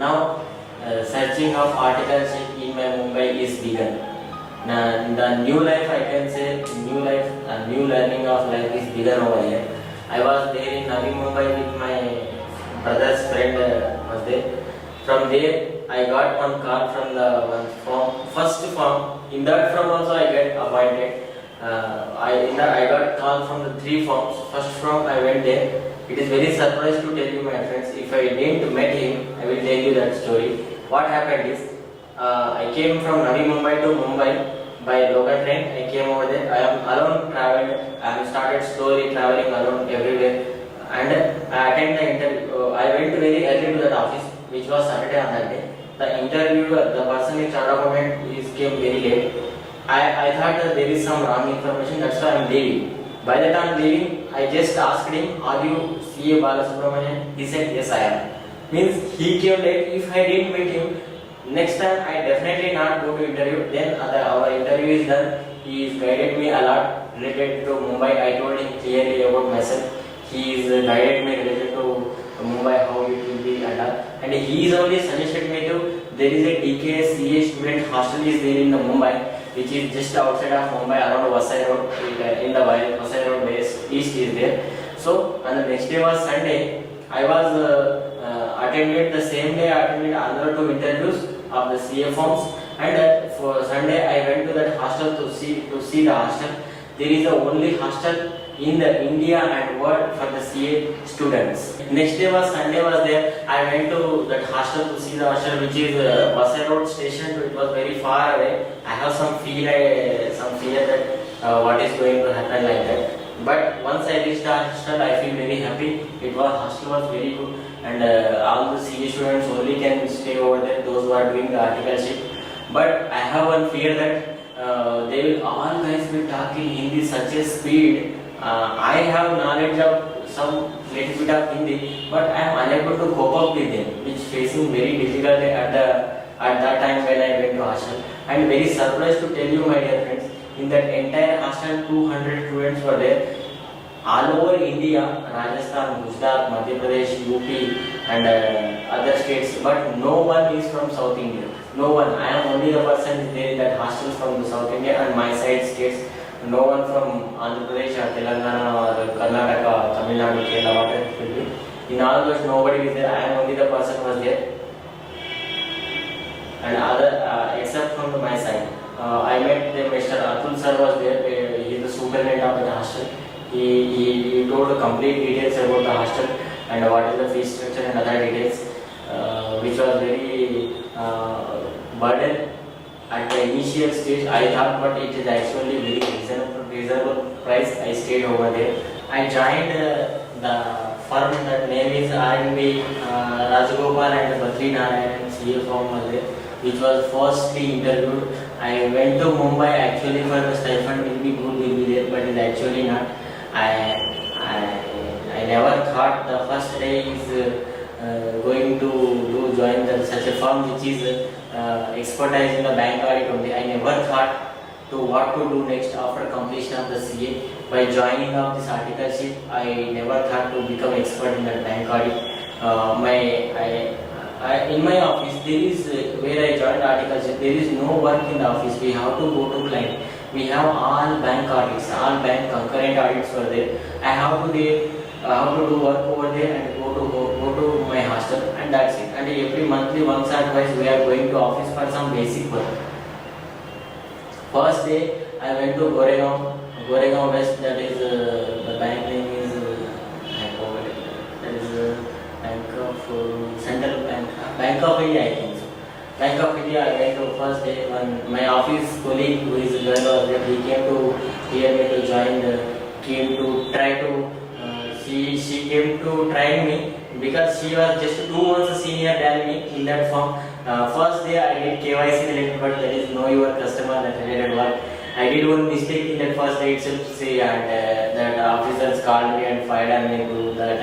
Now, searching of articleship in my Mumbai is begun. Now, the new life, I can say, new life, new learning of life is begun over here. I was there in Navi Mumbai with my brother's friend was there. From there, I got one call from the one form, first form. In that form also I get appointed. I got call from the three forms. First form I went there. It is very surprised to tell you, my friends. If I didn't met him, I will tell you that story. What happened is, I came from Navi Mumbai to Mumbai by local train. I came over there. I am alone traveled. I have started slowly traveling alone everywhere. And I attended the interview. I went very early to that office, which was Saturday on that day. The interviewer, the person in charge of it, came very late. I thought that there is some wrong information. That's why I am leaving. By the time leaving, I just asked him, "Are you CA Balasubramanian?" He said, "Yes, I am." Means he came late. If I didn't meet him, next time I definitely not go to interview. Then our interview is done. He is guided me a lot related to Mumbai. I told him clearly about myself. He is guided me related to Mumbai, how it will be and all. And he is only suggested me to, there is a DKS CA student hostel is there in the Mumbai, which is just outside of Mumbai around Vasai Road, in the Vasai Road east is there. So, and the next day was Sunday. I was attended the same day, I attended another two interviews of the CA forms, and for Sunday I went to that hostel to see the hostel. There is the only hostel in the India and world for the CA students. Next day was Sunday was there. I went to that hostel to see the hostel, which is Vasai Road station. It was very far away. I have some fear that what is going to happen like that. But once I reached the hostel, I feel very happy. Hostel was very good, and all the CA students only can stay over there. Those who are doing the articleship. But I have one fear that they will all guys will talk in Hindi such a speed. I have knowledge of some little bit of Hindi, but I am unable to cope up with them, which facing very difficult at that time when I went to hostel. I am very surprised to tell you, my dear friends, in that entire hostel, 200 students were there, all over India, Rajasthan, Gujarat, Madhya Pradesh, UP, and other states, but no one is from South India. No one. I am only the person there in that hostel from the South India and my side states. No one from Andhra Pradesh or Telangana or Karnataka, Tamil Nadu, Kerala, whatever it will be. In all those, nobody is there. I am only the person who was there. And other, except from my side, I met Mr. Atul sir was there. He is the superintendent of the hostel. He told the complete details about the hostel and what is the fee structure and other details, which was very burden. At the initial stage, I thought, but it is actually very reasonable price. I stayed over there. I joined the firm. That name is R&B Rajagopal and Badri Narayan CA firm was there, which was firstly interviewed. I went to Mumbai actually for the stipend will be good, will be there, but it is actually not. I never thought the first day is going to join such a firm which is expertise in the bank audit only. I never thought to what to do next after completion of the CA. By joining of this articleship, I never thought to become expert in that bank audit. In my office, there is where I joined articleship, there is no work in the office. We have to go to client. We have all bank audits, all bank concurrent audits were there. I have to do work over there and go to my hostel, and that's it. And every monthly once or twice we are going to office for some basic work. First day I went to Goregaon West. That is the bank name is I forgot it. That is Bank of Central Bank of India, I think so. Bank of India. I went to first day when my office colleague who is a girl was there. He came to hear me to join. Came to try to. She came to try me because she was just 2 months senior than me in that firm. First day I did KYC related, but there is no your customer that related work. I did one mistake in that first day itself, and that officers called me and fired me to that,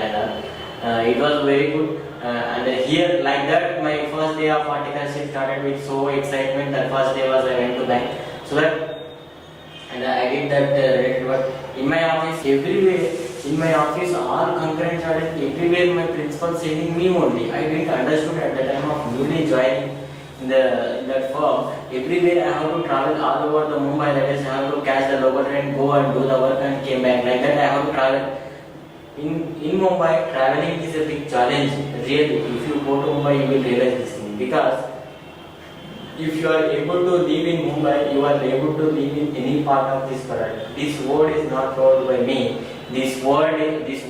and it was very good. And here like that, my first day of articleship started with so excitement. That first day was I went to bank, so that, and I did that related work in my office everywhere. In my office, all concurrent audit, everywhere my principal sending me only. I didn't understood at the time of newly joining in that firm. Everywhere I have to travel all over the Mumbai. That is, I have to catch the local train, go and do the work and came back. Like that, I have to travel. In Mumbai, traveling is a big challenge. Really, if you go to Mumbai, you will realize this thing. Because if you are able to live in Mumbai, you are able to live in any part of this world. This word is not told by me. This word is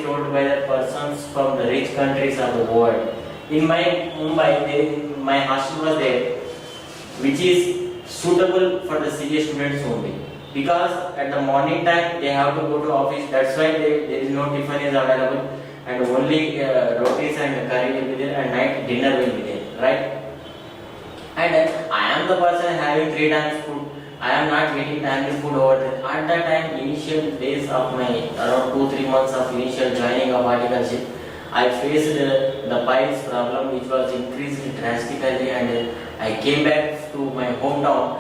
told by the persons from the rich countries of the world. In my Mumbai, my hostel was there, which is suitable for the CA students only. Because at the morning time they have to go to office. That's why there is no tiffin is available, and only rotis and curry will be there, and night dinner will be there, right? And I am the person having 3 times food. I am not getting timely food over there. At that time, initial days of my around 2-3 months of initial joining of articleship, I faced the piles problem, which was increased drastically, and I came back to my hometown,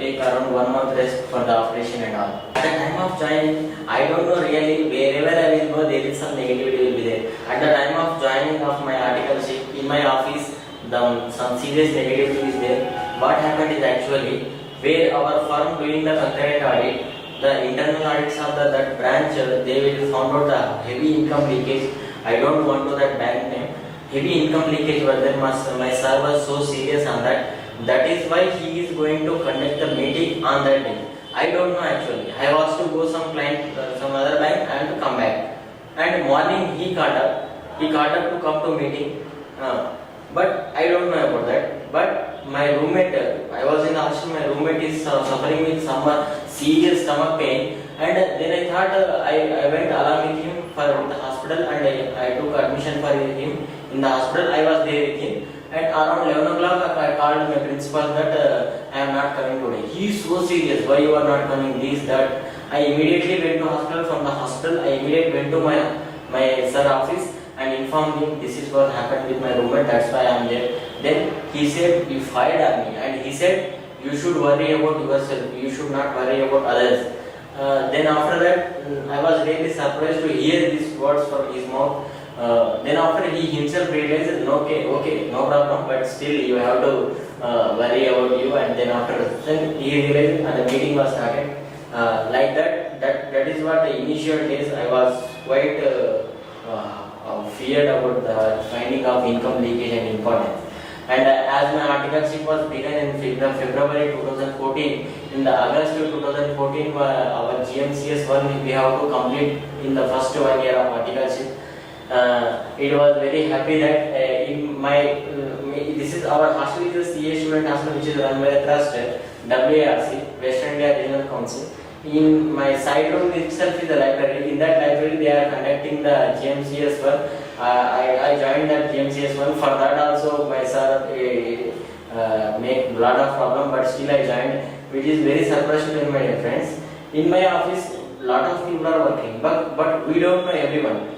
take around 1 month rest for the operation and all. At the time of joining, I don't know really, wherever I will go, there is some negativity will be there. At the time of joining of my articleship in my office, some serious negativity is there. What happened is actually, where our firm doing the concurrent audit, the internal audits of that branch, they will found out the heavy income leakage. I don't want to that bank name. Heavy income leakage was there. My sir was so serious on that. That is why he is going to conduct the meeting on that day. I don't know actually. I was to go some client, some other bank, and to come back. And morning he called up. He called up to come to meeting. But I don't know about that. But my roommate, I was in the hostel. My roommate is suffering with some serious stomach pain. And then I thought I went along with him for the hospital, and I took admission for him in the hospital. I was there with him. And around 11 o'clock, I called my principal that I am not coming today. He is so serious. Why you are not coming? This, that. I immediately went to hospital. From the hospital, I immediately went to my sir office and informed him this is what happened with my roommate. That's why I am there. Then he said he fired at me, and he said you should worry about yourself. You should not worry about others. Then after that, I was really surprised to hear these words from his mouth. Then after he himself realized, okay, no problem, but still you have to worry about you. And then after, then he realized, and the meeting was started. Like that is what the initial days I was quite feared about the finding of income leakage and importance. And as my articleship was begun in February 2014, in the August 2014, our GMCS 1 we have to complete in the first 1 year of articleship. It was very happy that in my this is our hostel is a CA student hostel, which is run by the trust WARC, West India Regional Council. In my side room itself is a library. In that library they are conducting the GMCS 1. I joined that GMCS 1. For that also my sir make a lot of problem, but still I joined, which is very surprising, my dear friends. In my office, lot of people are working, but we don't know everyone.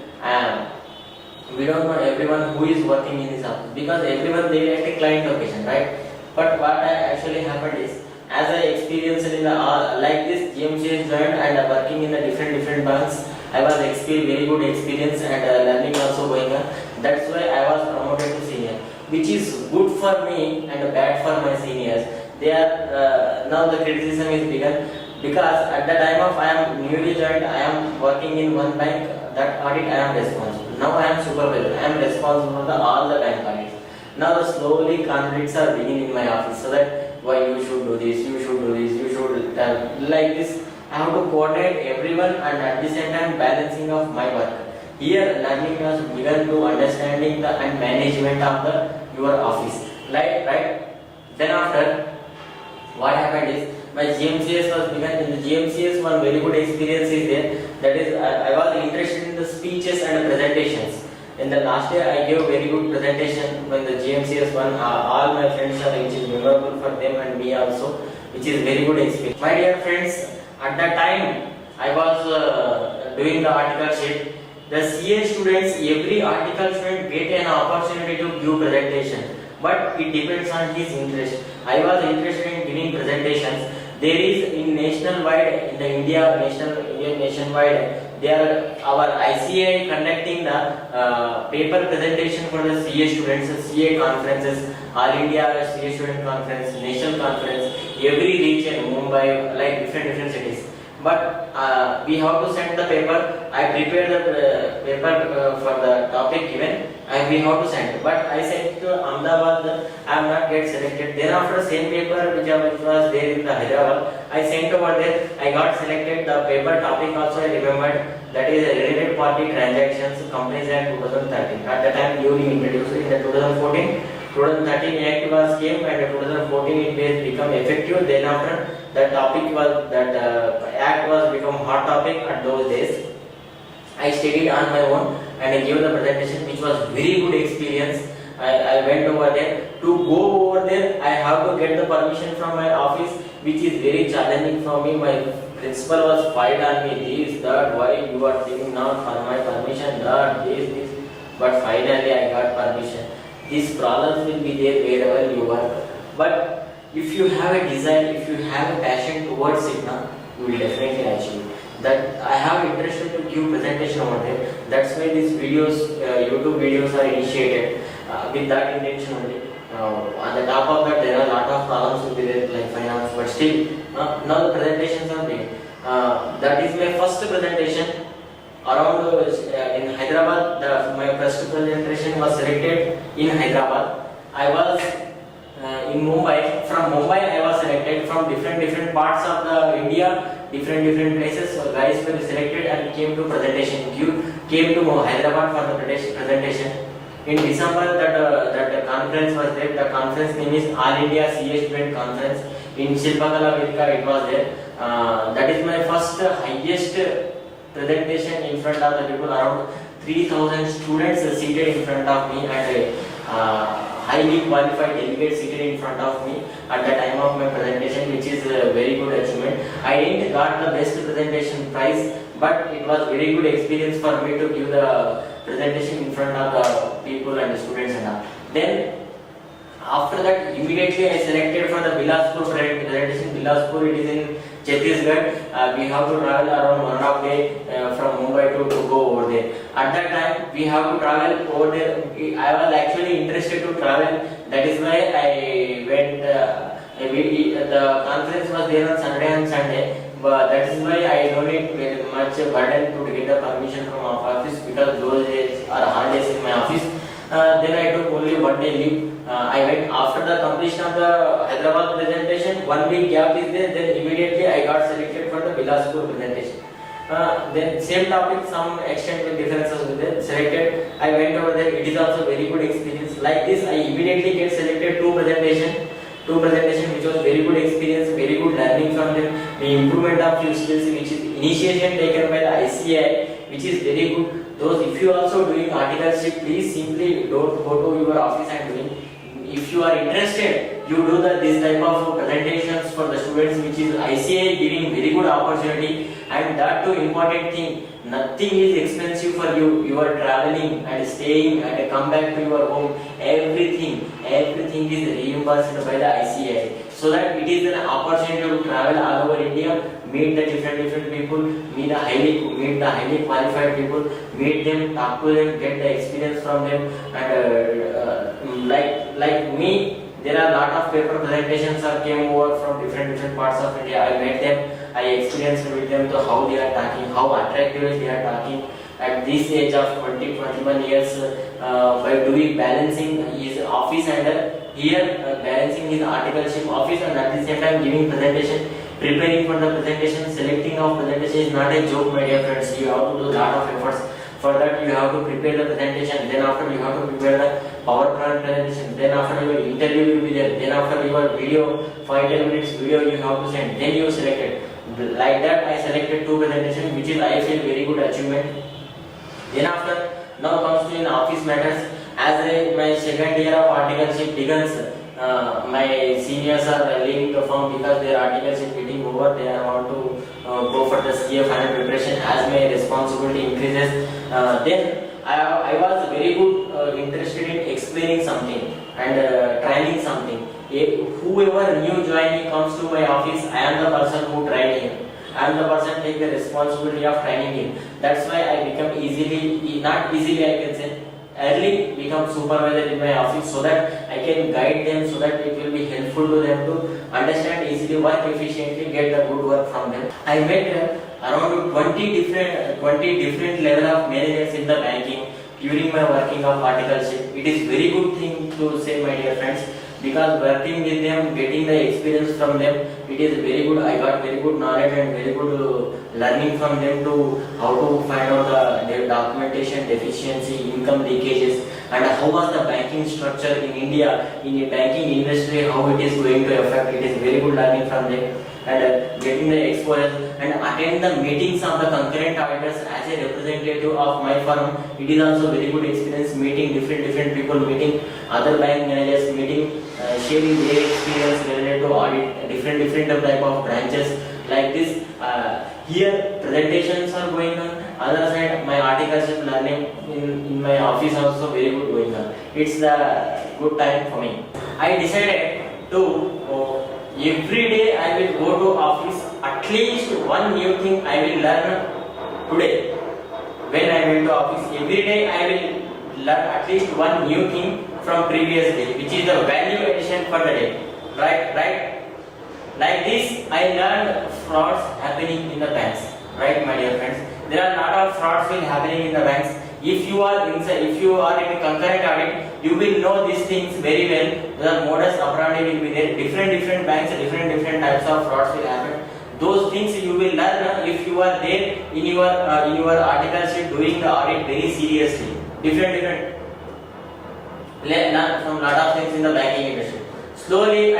We don't know everyone who is working in this office, because everyone they at a client location, right? But what actually happened is, as I experienced in the like this GMCS joined and working in the different banks, I was very good experience and learning also going on. That's why I was promoted to senior, which is good for me and bad for my seniors. They are now the criticism is begun, because at the time of I am newly joined, I am working in one bank. That audit I am responsible. Now I am supervisor. I am responsible for all the bank audits. Now the slowly conflicts are beginning in my office, so that why you should do this, you should do this, you should like this. I have to coordinate everyone, and at the same time balancing of my work. Here learning has begun to understanding the and management of your office. Right? Then after, what happened is, my GMCS was begun. In the GMCS, one very good experience is there. That is, I was interested in the speeches and presentations. In the last year, I gave very good presentation when the GMCS 1. All my friends are, which is memorable for them and me also, which is very good experience. My dear friends, at that time I was doing the articleship. The CA students, every article student get an opportunity to give presentation, but it depends on his interest. I was interested in giving presentations. There is in national wide in the Indian nationwide. They are our ICA conducting the paper presentation for the CA students, CA conferences, All India CA student conference, national conference, every region, Mumbai, like different cities. But we have to send the paper. I prepared the paper for the topic given, and we have to send. But I sent to Ahmedabad. I am not get selected. Then after same paper which was there in the Hyderabad, I sent over there. I got selected. The paper topic also I remembered. That is related party transactions, Companies Act 2013. At the time newly introduced in the 2013 Act was came, and 2014 it has become effective. Then after that topic was Act was become hot topic at those days. I studied on my own and I gave the presentation, which was very good experience. I went over there. To go over there, I have to get the permission from my office, which is very challenging for me. My principal was fired on me, this, that, why you are taking not for my permission, that, this. But finally I got permission. These problems will be there wherever you work. But if you have a desire, if you have a passion towards it now, you will definitely achieve it. That I have interested to give presentation over there. That's why these videos, YouTube videos are initiated with that intention only. On the top of that, there are a lot of problems will be there like finance, but still now the presentations are there. That is my first presentation. Around in Hyderabad, my first presentation was selected in Hyderabad. I was in Mumbai. From Mumbai, I was selected from different parts of the India, different places. So guys were selected and came to presentation. Came to Hyderabad for the presentation. In December, that conference was there. The conference name is All India CA Student Conference. In Shilpakala Vedika, it was there. That is my first highest presentation in front of the people. Around 3,000 students seated in front of me, and highly qualified delegates seated in front of me at the time of my presentation, which is a very good achievement. I didn't got the best presentation prize, but it was very good experience for me to give the presentation in front of the people and the students and all. Then after that, immediately I selected for the Bilaspur presentation. Bilaspur, it is in Chhattisgarh. We have to travel around 1.5 days from Mumbai to go over there. At that time, we have to travel over there. I was actually interested to travel. That is why I went. The conference was there on Saturday and Sunday. But that is why I don't need very much burden to get the permission from our office, because those days are holidays in my office. Then I took only 1 day leave. I went after the completion of the Hyderabad presentation. 1 week gap is there. Then immediately I got selected for the Bilaspur presentation. Then same topic, some extent with differences with it. Selected. I went over there. It is also very good experience. Like this, I immediately get selected two presentation, which was very good experience, very good learning from them. The improvement of few skills, which is initiation taken by the ICI, which is very good. Those, if you also doing articleship, please simply don't go to your office and doing. If you are interested, you do this type of presentations for the students, which is ICI giving very good opportunity. And that too important thing, nothing is expensive for you. You are traveling and staying and come back to your home. Everything is reimbursed by the ICI. So that it is an opportunity to travel all over India, meet the different people, meet the highly qualified people, meet them, talk to them, get the experience from them. And like me, there are a lot of paper presentations that came over from different parts of India. I met them, I experienced with them to how they are talking, how attractive they are talking. At this age of 20-21 years, by doing balancing his office and here balancing his articleship office, and at the same time giving presentation, preparing for the presentation, selecting of presentation is not a joke, my dear friends. You have to do a lot of efforts. For that, you have to prepare the presentation. Then after, you have to prepare the PowerPoint presentation. Then after, your interview will be there. Then after, your video, 5-10 minutes video you have to send. Then you select it. Like that, I selected two presentations, which is I feel very good achievement. Then after, now comes to in office matters. As my second year of articleship begins, my seniors are leaving the firm because their articleship getting over. They want to go for the CA final preparation. As my responsibility increases, then I was very good interested in explaining something and training something. Whoever new joinee comes to my office, I am the person who trained him. I am the person take the responsibility of training him. That's why I become easily, not easily I can say, early become supervisor in my office, so that I can guide them, so that it will be helpful to them to understand easily, work efficiently, get the good work from them. I met around 20 different level of managers in the banking during my working of articleship. It is very good thing to say, my dear friends, because working with them, getting the experience from them, it is very good. I got very good knowledge and very good learning from them to how to find out their documentation deficiency, income leakages, and how was the banking structure in India, in the banking industry, how it is going to affect. It is very good learning from them, and getting the exposure and attend the meetings of the concurrent auditors as a representative of my firm. It is also very good experience, meeting different people, meeting other bank managers, meeting sharing their experience related to audit, different type of branches like this. Here presentations are going on. Other side, my articleship learning in my office also very good going on. It's the good time for me. I decided to every day I will go to office. At least one new thing I will learn today. When I went to office, every day I will learn at least one new thing from previous day, which is the value addition for the day. Right. Like this, I learned frauds happening in the banks. Right, my dear friends. There are a lot of frauds will happening in the banks. If you are in a concurrent audit, you will know these things very well. The modus operandi will be there. Different banks, different types of frauds will happen. Those things you will learn if you are there in your articleship doing the audit very seriously. Different learn from lot of things in the banking industry. Slowly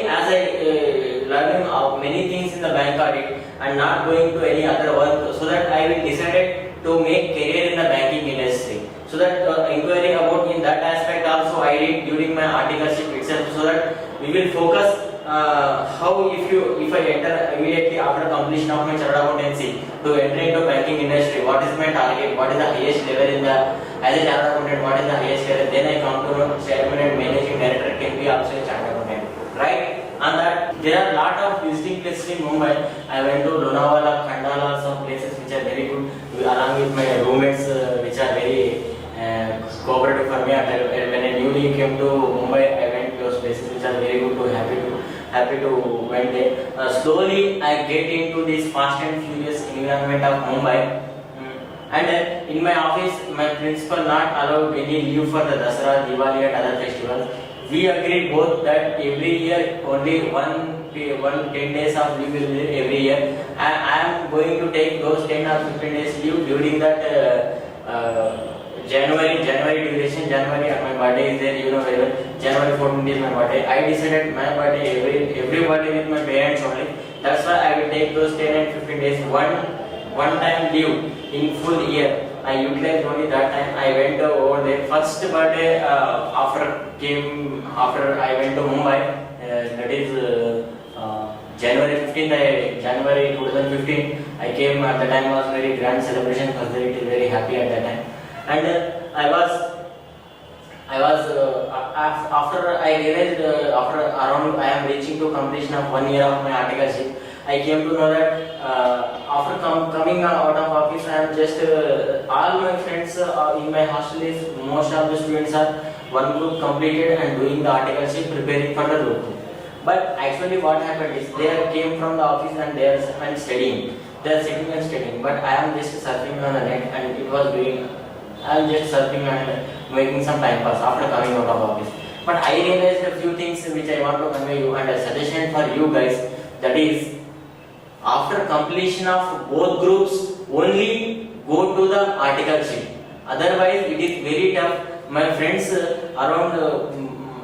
as I learning of many things in the bank audit and not going to any other work, so that I will decided to make career in the banking industry. So that inquiry about in that aspect also I did during my articleship itself, so that we will focus how if I enter immediately after completion of my chartered accountancy to enter into banking industry, what is my target, what is the highest level in the as a chartered accountant, what is the highest level, then I come to know chairman and managing director can be also a chartered accountant, right? And that there are lot of visiting places in Mumbai. I went to Lonavala, Khandala, some places which are very good, along with my roommates which are very cooperative for me. When I newly came to Mumbai, I went to those places which are very good, happy to went there. Slowly I get into this fast and furious environment of Mumbai. And in my office, my principal not allowed any leave for the Dasara, Diwali and other festivals. We agreed both that every year only one 10 days of leave will be every year. I am going to take those 10 or 15 days leave during that January duration. January and my birthday is there, you know very well. January 14th is my birthday. I decided my birthday everybody with my parents only. That's why I will take those 10 and 15 days one time leave in full year. I utilized only that time. I went over there. First birthday after I went to Mumbai. That is January 15th. January 2015. I came at the time was very grand celebration. Was very happy at that time. And I was after I realized after around I am reaching to completion of 1 year of my articleship, I came to know that after coming out of office, I am just all my friends in my hostel is most of the students are one group completed and doing the articleship, preparing for the group. But actually, what happened is they came from the office and they are studying. They are sitting and studying. But I am just surfing on the net and it was doing. I am just surfing and making some time pass after coming out of office. But I realized a few things which I want to convey you, and a suggestion for you guys, that is, after completion of both groups, only go to the articleship. Otherwise, it is very tough. My friends around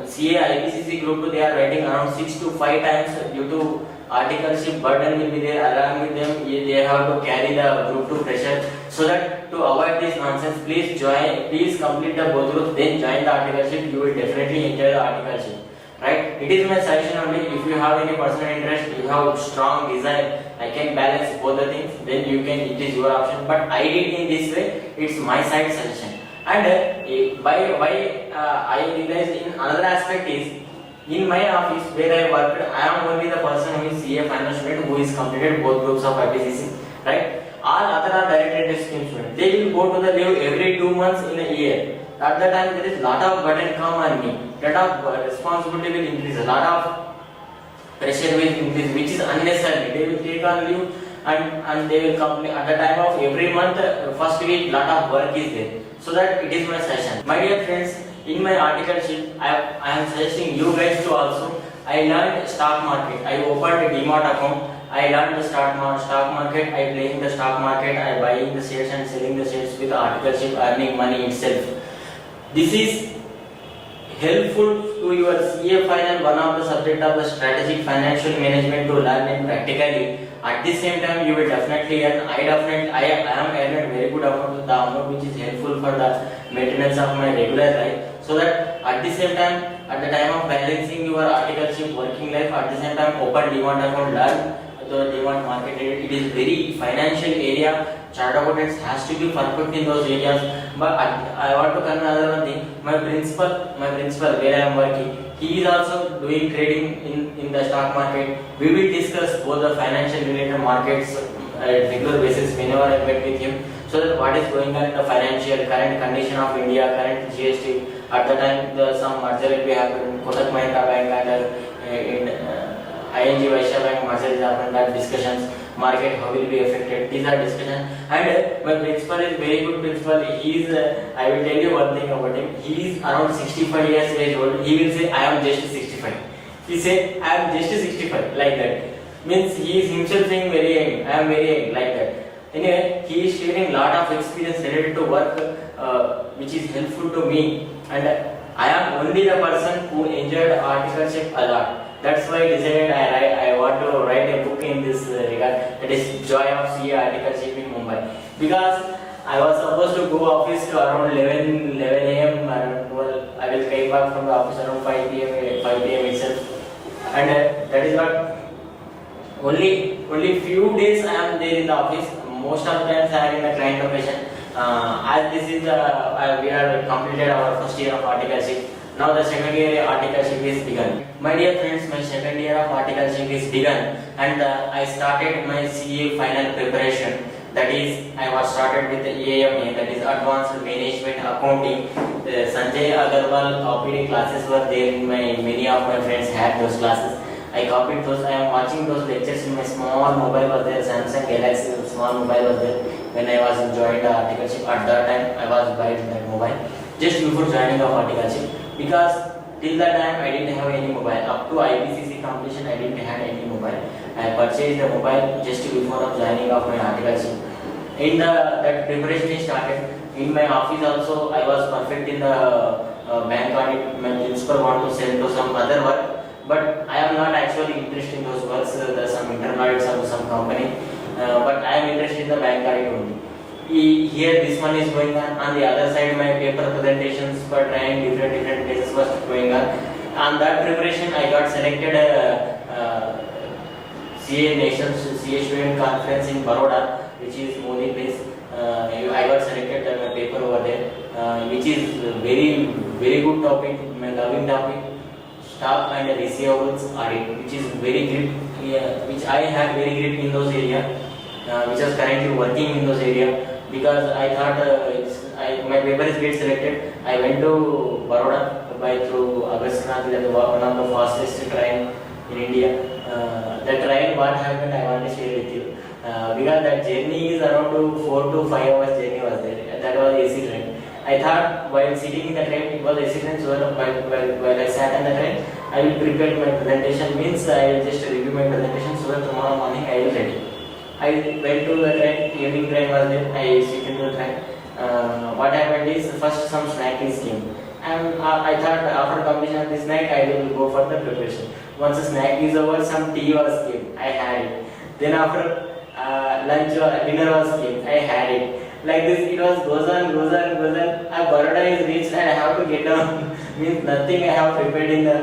CA IPCC group, they are writing around 6 to 5 times due to articleship burden will be there. Along with them, they have to carry the group 2 pressure. So that to avoid this nonsense, please complete the both groups, then join the articleship. You will definitely enjoy the articleship. Right? It is my suggestion only. If you have any personal interest, you have strong desire, I can balance both the things, then you can, it is your option. But I did in this way, it's my side suggestion. And why I realized in another aspect is, In my office where I worked, I am only the person who is CA final student who is completed both groups of IPCC, right? All other are direct entry scheme students. They will go to the leave every 2 months in a year. At that time there is lot of burden come on me. Lot of responsibility will increase. A lot of pressure will increase, which is unnecessary. They will take on leave and they will complete at the time of every month. First week lot of work is there. So that it is my session. My dear friends, in my articleship, I am suggesting you guys to also. I learned stock market. I opened a demat account. I learned the stock market. I playing the stock market. I buying the shares and selling the shares with articleship, earning money itself. This is helpful to your CA final, one of the subject of the strategic financial management to learn it practically. At the same time, you will definitely earn. I am earning very good amount, the amount which is helpful for the maintenance of my regular life. So that at the same time, at the time of balancing your articleship working life, at the same time open demat account, learn the demat market. It is very financial area. Chartered accountants has to be perfect in those areas. But I want to convey another one thing. My principal where I am working, he is also doing trading in the stock market. We will discuss both the financial related markets at regular basis whenever I met with him. So that what is going on in the financial current condition of India, current GST. At the time, some merger will be happening. Kotak Mahindra Bank and ING Vaishya Bank merger is happening. That discussions. Market how will be affected, these are discussion. And my principal is very good principal. He is I will tell you one thing about him. He is around 65 years age old. He will say I am just 65. He say I am just 65, like that. Means he is himself saying very young, I am very young, like that. Anyway, he is sharing lot of experience related to work which is helpful to me, and I am only the person who enjoyed articleship a lot. That's why I decided I want to write a book in this regard. That is Joy of CA Articleship in Mumbai. Because I was supposed to go office to around 11 a.m. Well, I will come back from the office around 5 p.m. itself. And that is what only few days I am there in the office. Most of the times I am in the client location. As this is we are completed our first year of articleship. Now the second year articleship is begun. My dear friends, my second year of articleship is begun, and I started my CA final preparation. That is, I was started with the EAMA, that is Advanced Management Accounting. Sanjay Agarwal copied classes were there in many of my friends had those classes. I copied those. I am watching those lectures in my small mobile was there, Samsung Galaxy small mobile was there. When I was joined the articleship, at that time I was buying that mobile just before joining the articleship, because till that time I didn't have any mobile. Up to IPCC completion I didn't have any mobile. I purchased the mobile just before of joining of my articleship. In that preparation started. In my office also I was perfect in the bank audit. My principal want to send to some other work, but I am not actually interested in those works. There's some internal audits of some company, but I am interested in the bank audit only. Here this one is going on the other side my paper presentations for trying different cases was going on that preparation I got selected CA Nations CA Student Conference in Baroda, which is Modi place. I got selected my paper over there, which is very good topic, my loving topic, stock and receivables audit, which is very great, which I have very great in those area, which is currently working in those area. Because I thought my paper is get selected, I went to Baroda through August Kranti, that was one of the fastest train in India. The train, what happened, I want to share with you. Because that journey is around 4 to 5 hours journey was there. That was AC train. I thought while sitting in the train, it was AC train, so while I sat in the train, I will prepare my presentation, means I will just review my presentation so that tomorrow morning I will ready. I went to the train, evening train was there, I sit into the train. What happened is, first some snack is came. And I thought after completion of this snack, I will go for the preparation. Once the snack is over, some tea was came, I had it. Then after lunch or dinner was came, I had it. Like this, it was goes on. Baroda is reached and I have to get down. Means nothing I have prepared in the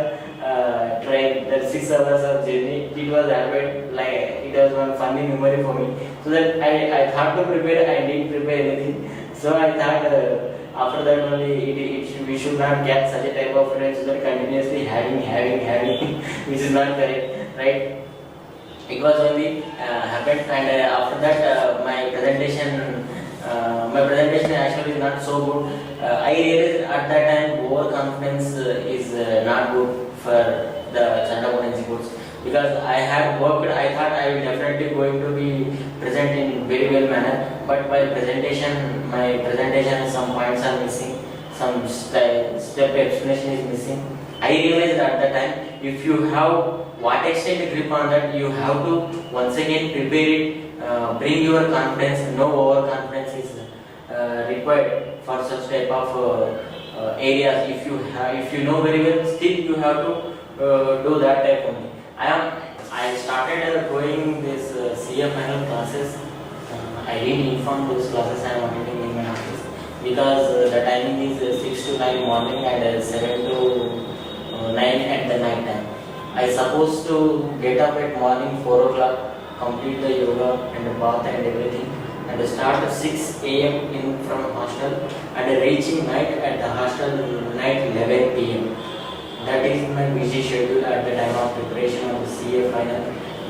train. that 6 hours of journey. It was happened like it was one funny memory for me. So that I thought to prepare, I didn't prepare anything. So I thought after that only we should not get such a type of friends so that continuously having, which is not correct, right? It was only happened, and after that my presentation actually is not so good. I realized at that time overconfidence is not good for the Chanda potency course, because I had worked. I thought I will definitely going to be present in very well manner, but my presentation some points are missing, some step explanation is missing. I realized at that time, if you have what extent grip on that, you have to once again prepare it, bring your confidence. No overconfidence is required for such type of areas. If you know very well, still you have to do that type only. I started going this CA final classes. I didn't inform those classes I am attending in my office, because the timing is 6 to 9 morning and 7 to 9 at the night time. I supposed to get up at morning 4 o'clock, complete the yoga and the bath and everything, and start at 6 a.m. in from hostel, and reaching night at the hostel night 11 p.m. That is my busy schedule at the time of preparation of the CA final,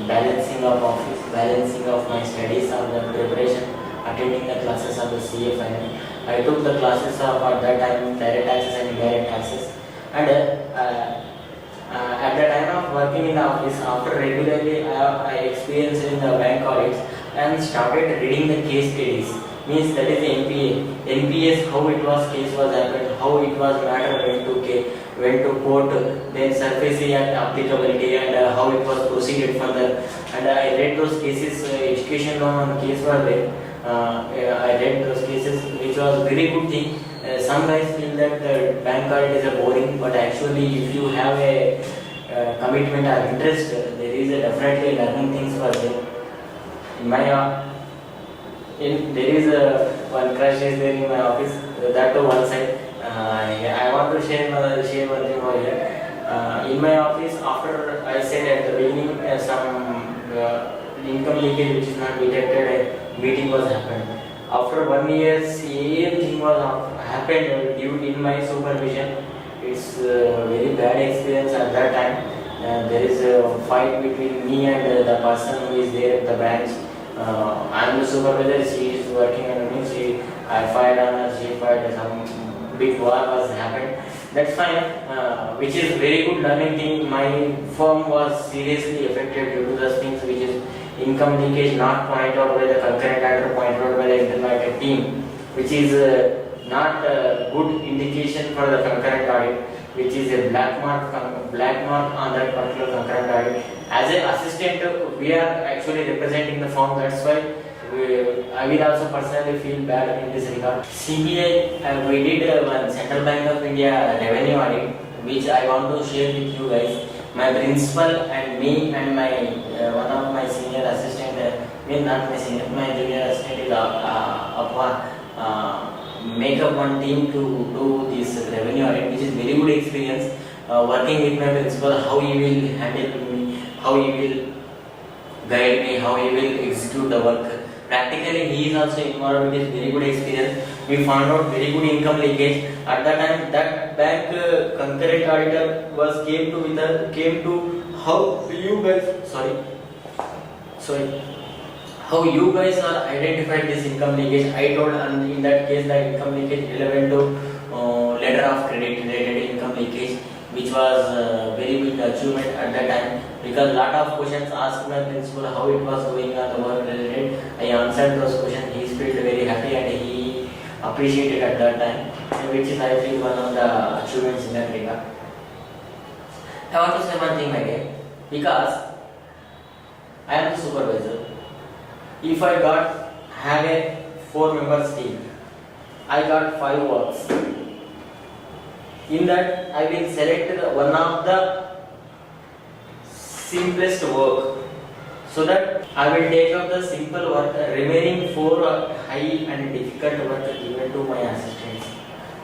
balancing of office, balancing of my studies of the preparation, attending the classes of the CA final. I took the classes of at that time direct taxes and indirect taxes, and at the time of working in the office, after regularly I experienced in the bank audits and started reading the case studies. Means that is NPA. NPAs, how it was case was happened, how it was matter went to court, then surface and applicability, and how it was proceeded further. And I read those cases, education loan case were there. I read those cases, which was very good thing. Some guys feel that bank audit is a boring, but actually if you have a commitment or interest, there is a definitely learning things for them. In my there is one crush is there in my office, that to one side. I want to share one thing over here. In my office, after I said at the beginning some income leakage which is not detected, a meeting was happened. After 1 year, same thing was happened due in my supervision. It's a very bad experience at that time. There is a fight between me and the person who is there at the branch. I am the supervisor, she is working under me, I fired on her, she fired, some big war was happened. That's fine, which is very good learning thing. My firm was seriously affected due to those things, which is income leakage not pointed out by the concurrent auditor, pointed out by the internal audit team, which is not a good indication for the concurrent audit, which is a black mark on that particular concurrent audit. As an assistant, we are actually representing the firm. That's why I will also personally feel bad in this regard. CBI, we did one Central Bank of India revenue audit, which I want to share with you guys. My principal and me and my one of my senior assistant, not my senior, my junior assistant is make up one team to do this revenue audit, which is very good experience. Working with my principal, how he will handle me, how he will guide me, how he will execute the work. Practically, he is also involved with this very good experience. We found out very good income leakage. At that time, that bank concurrent auditor was came to how you guys how you guys are identified this income leakage. I told in that case that income leakage relevant to letter of credit related income leakage, which was very big achievement at that time, because lot of questions asked my principal how it was going on the work related. I answered those questions. He felt very happy and he appreciated at that time, which is I feel one of the achievements in that regard. I want to say one thing again, because I am the supervisor. If I have a 4 members team, I got 5 works. In that, I will select one of the simplest work, so that I will take up the simple work. Remaining 4 high and difficult work given to my assistants.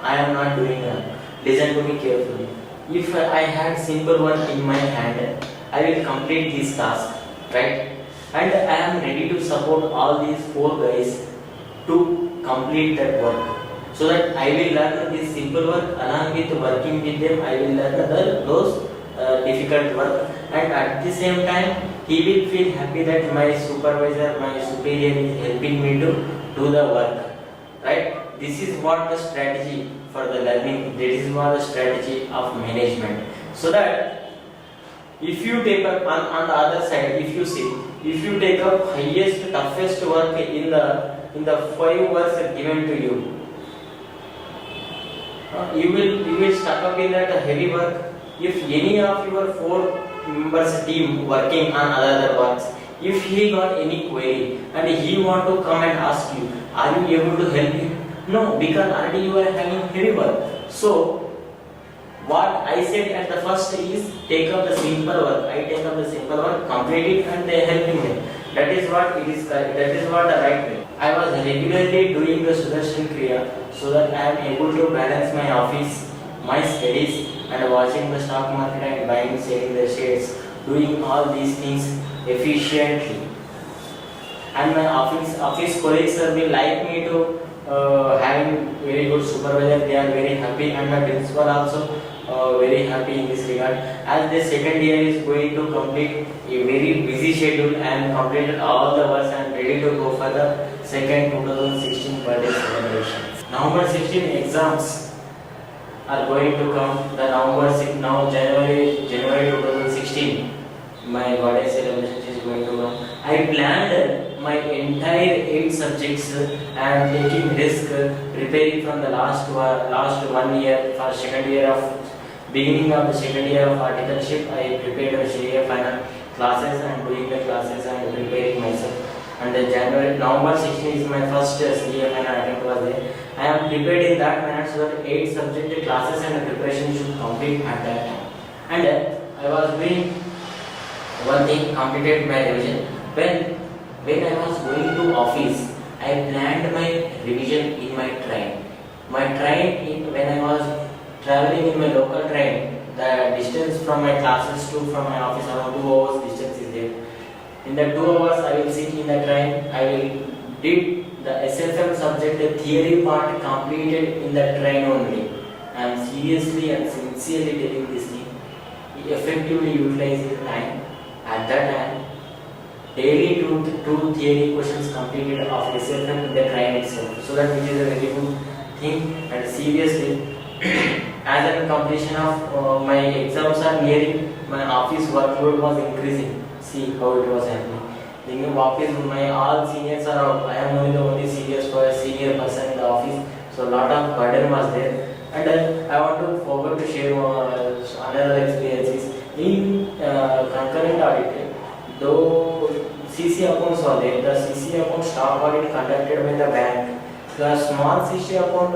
I am not doing that. Listen to me carefully. if I had simple one in my hand, I will complete this task, right? And I am ready to support all these four guys to complete that work. So that I will learn this simple work along with working with them. I will learn those difficult work, and at the same time, he will feel happy that my supervisor, my superior is helping me to do the work, right? This is what the strategy for the learning. This is what the strategy of management. So that if you take up on the other side, if you take up highest toughest work in the 5 works given to you, you will stuck up in that heavy work. If any of your 4 members team working on other works, if he got any query and he want to come and ask you, are you able to help him? No, because already you are having heavy work. So what I said at the first is take up the simple work. I take up the simple work, complete it, and they helping me. That is what it is. That is what the right way. I was regularly doing the Sudarshan Kriya so that I am able to balance my office, my studies, and watching the stock market and buying, selling the shares, doing all these things efficiently. And my office colleagues will like me to having very good supervisor. They are very happy, and my principal also very happy in this regard. As the second year is going to complete a very busy schedule and completed all the works and ready to go for the second 2016 birthday celebration. November 16 exams are going to come. The now January 2016 my birthday celebration is going to come. I planned my entire 8 subjects and taking risk preparing from the last 1 year for second year of beginning of the second year of articleship. I prepared a CA final classes and doing the classes and preparing myself. And November 16 is my first CA final attempt was there. I am prepared in that manner so that 8 subject classes and preparation should complete at that time. And I was doing one thing, completed my revision. When I was going to office, I planned my revision in my train. When I was traveling in my local train, the distance from my classes to from my office around 2 hours distance is there. In the 2 hours I will sit in the train. I will did the SFM subject, the theory part completed in the train only. I am seriously and sincerely telling this thing. Effectively utilize the time. At that time, daily two theory questions completed of SFM in the train itself. So that which is a very good thing. And seriously, as a completion of my exams are nearing, my office workload was increasing. See how it was happening. In the office, my all seniors are out. I am only the only senior person in the office. So a lot of burden was there. And I want to forward to share another experiences. In concurrent audit, though CC accounts were there, the CC account staff audit conducted by the bank, the small CC account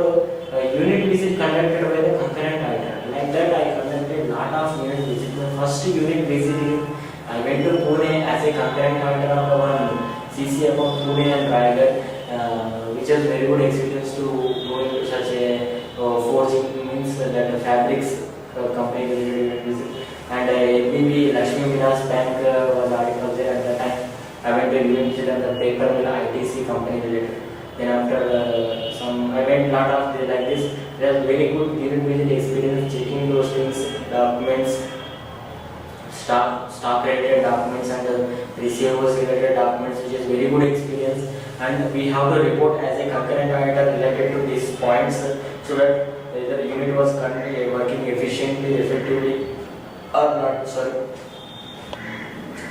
unit visit conducted by the concurrent auditor. Like that, I conducted lot of unit visits. My first unit visit, I went to Pune as a concurrent auditor of our CC account Pune and Raigad, which was very good experience to go into such a forging means that the fabrics company related visit. And maybe Lakshmi Vilas Bank was article there at that time. I went to unit visit at the paper mill ITC company related. Then after I went lot of like this. There was very good unit visit experience checking those things, documents, stock related documents and receivables related documents, which is very good experience. And we have to report as a concurrent auditor related to these points so that the unit was currently working efficiently, effectively or not. Sorry.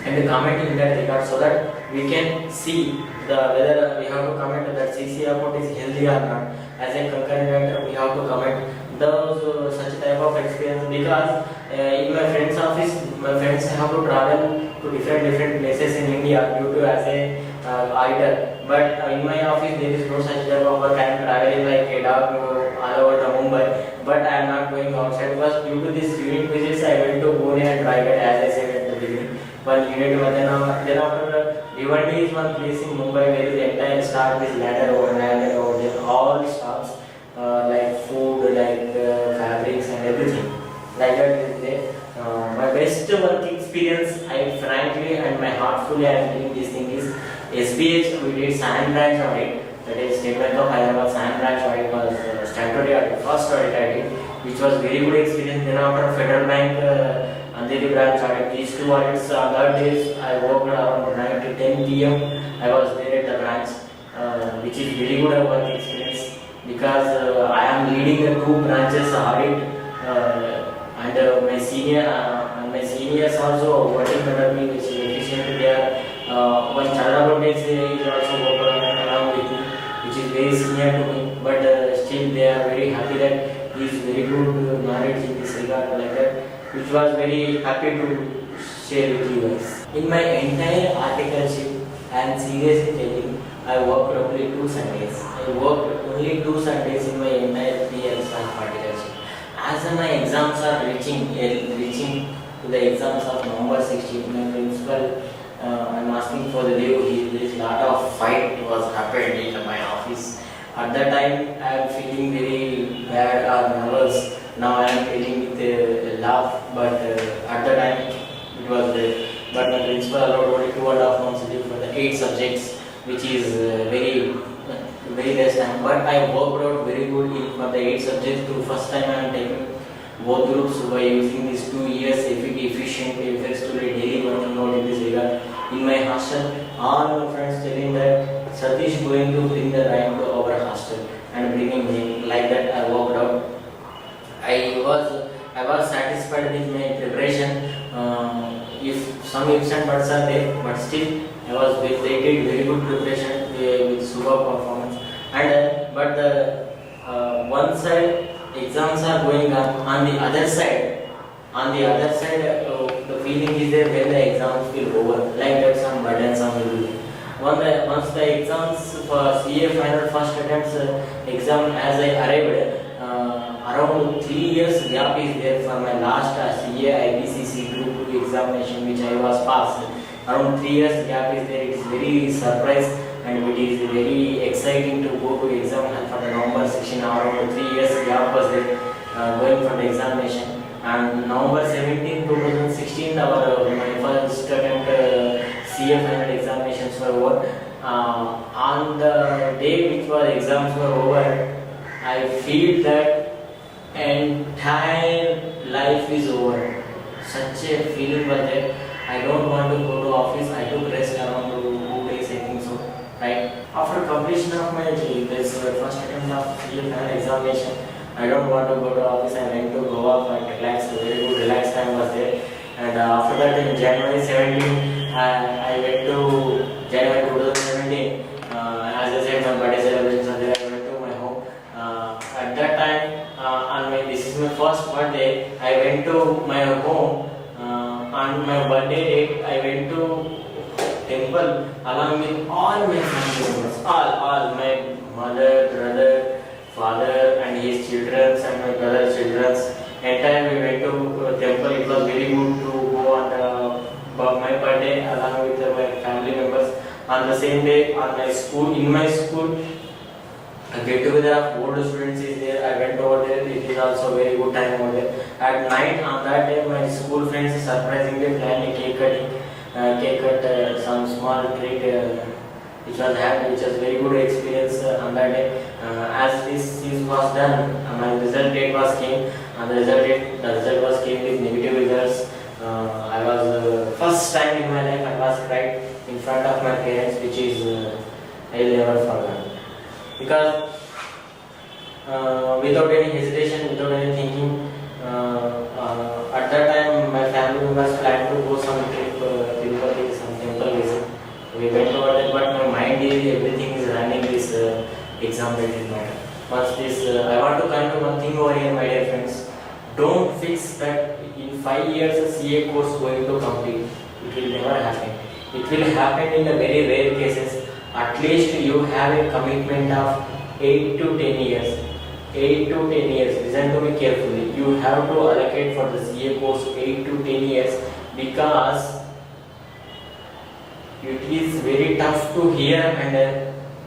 And comment in that regard so that we can see whether we have to comment that CC account is healthy or not. As a concurrent auditor, we have to comment those such type of experience because in my friend's office, my friends have to travel to different places in India due to as a auditor. But in my office there is no such type of work. I am traveling like a dog all over the Mumbai, but I am not going outside because due to this unit visits I went to Pune and Raigad as I said at the beginning. One unit, then after Bhiwandi is one place in Mumbai where the entire staff is ladder over there, all staffs like food, like fabrics and everything. Like that experience, I frankly and my heartfully I am doing this thing is SBH. We did SAN branch audit, that is State Bank of Hyderabad SAN branch audit was statutory audit, first audit I did, which was very good experience. Then after Federal Bank Andheri branch audit, these two audits, that days I worked around 9 to 10 p.m. I was there at the branch, which is very good work experience because I am leading the two branches audit, and my seniors also working under me, which is efficient. They are one Chandra is also working along with me, which is very senior to me, but still they are very happy that he is very good knowledge in this regard, like that, which was very happy to share with you guys. In my entire articleship, I am seriously telling, I worked only 2 Sundays. I worked only 2 Sundays in my entire 3 years of articleship. As my exams are reaching to the exams of November 16, my principal, I'm asking for the leave. There is a lot of fight was happened in my office. At that time, I am feeling very bad or nervous. Now I am feeling with a laugh, but at the time it was there. But my principal allowed only 2.5 months leave for the 8 subjects, which is very less time. But I worked out very good in for the 8 subjects. To first time I am taking both groups by using these 2 years efficiently, effectively, daily working out in this regard. In my hostel, all my friends telling that Satish going to bring the rank to our hostel and bringing him. Like that I worked out. I was satisfied with my preparation. If some ifs and buts are there, but still they did very good preparation with super performance. And but the one side exams are going on the other side. The feeling is there when the exams will over. Like that, some burdensome will be. Once the exams for CA final first attempts exam, as I arrived, around 3 years gap is there for my last CA IPCC Group 2 examination, which I was passed. Around 3 years gap is there. It is very surprise and it is very exciting to go to exam for the November 16. Around 3 years gap was there going for the examination. And November 17, 2016, my first attempt CA final examinations were over. On the day which was exams were over, I feel that entire life is over. Such a feeling was there. I don't want to go to office. I took rest around 2 days, I think so. Right after completion of my this first attempt of CA final examination, I don't want to go to office. I went to Goa for relax. Very good relax time was there. And after that, in January 17, I went to January 2017. As I said, my birthday celebrations are there. I went to my home. At that time, this is my first birthday. I went to my home. On my birthday date, I went to temple along with all my family members. All my mother, brother, father and his children and my brother's children. Entire we went to temple. It was very good to go on my birthday along with my family members. On the same day, in my school, a get together of old students is there. I went over there. It is also very good time over there. At night on that day, my school friends surprisingly planned a cake cut, some small treat. Which was very good experience on that day. As this was done, my result date was came, and the result was came with negative results. I was first time in my life I was cried in front of my parents, which is I'll never forget. Because without any hesitation, without any thinking, at that time my family members planned to go some trip, Tirupati, some temple visit. We went over there, but my mind is everything is running this exam related matter. Once this, I want to come to one thing over here, my dear friends. Don't fix that in 5 years a CA course going to complete. It will never happen. It will happen in the very rare cases. At least you have a commitment of 8 to 10 years. 8 to 10 years. Listen to me carefully. You have to allocate for the CA course 8 to 10 years, because it is very tough to hear and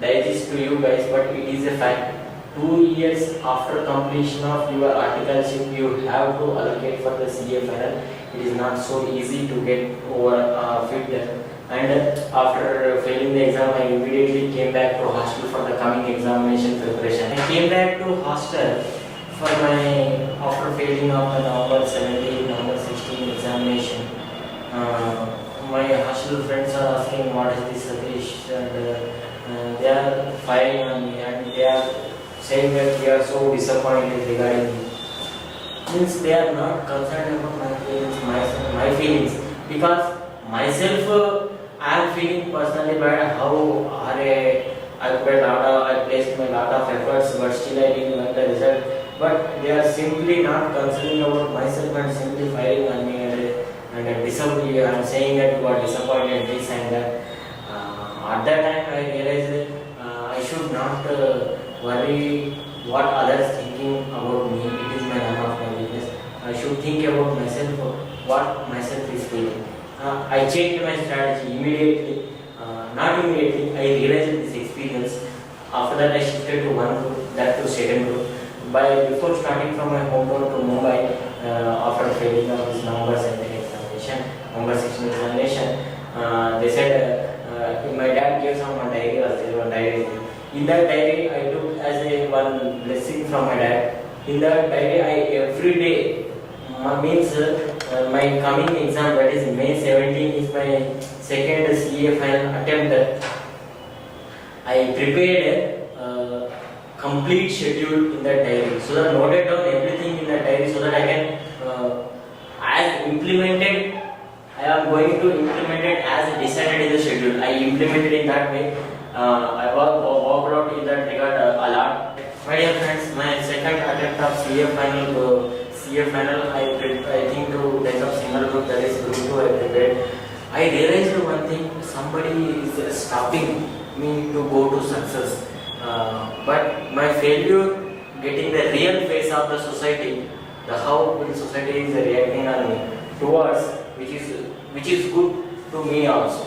digest to you guys, but it is a fact. 2 years after completion of your articleship, you have to allocate for the CA final. It is not so easy to get over fit there. And after failing the exam, I immediately came back to hostel for the coming examination preparation. I came back to hostel for my after failing of the November 17, November 16 examination. My hostel friends are asking what is this Satish, and they are firing on me, and they are saying that we are so disappointed regarding me. Means they are not concerned about my feelings, because myself I am feeling personally bad how I placed my lot of efforts, but still I didn't get the result. But they are simply not concerning about myself and simply firing on me, and I am saying that you are disappointed this and that. At that time I realized I should not worry what others thinking about me. It is my none of my business. I should think about myself, what myself is feeling. I changed my strategy immediately. Not immediately, I realized this experience. After that, I shifted to one group, that to second group. Before starting from my hometown to Mumbai, after failing of this November 17 examination, November 16 examination, they said my dad gave some one diary. In that diary, I took as one blessing from my dad. In that diary, I every day means my coming exam, that is May 17, is my second CA final attempt. I prepared a complete schedule in that diary, so that noted down everything in that diary, so that I can as implemented. I am going to implement it as decided in the schedule. I implemented in that way. I worked out in that regard a lot. My dear friends, my second attempt of CA final, I think to take up single group, that is group 2 I prepared. I realized one thing, somebody is stopping me to go to success. But my failure, getting the real face of the society, the how the society is reacting on me towards, which is good to me also.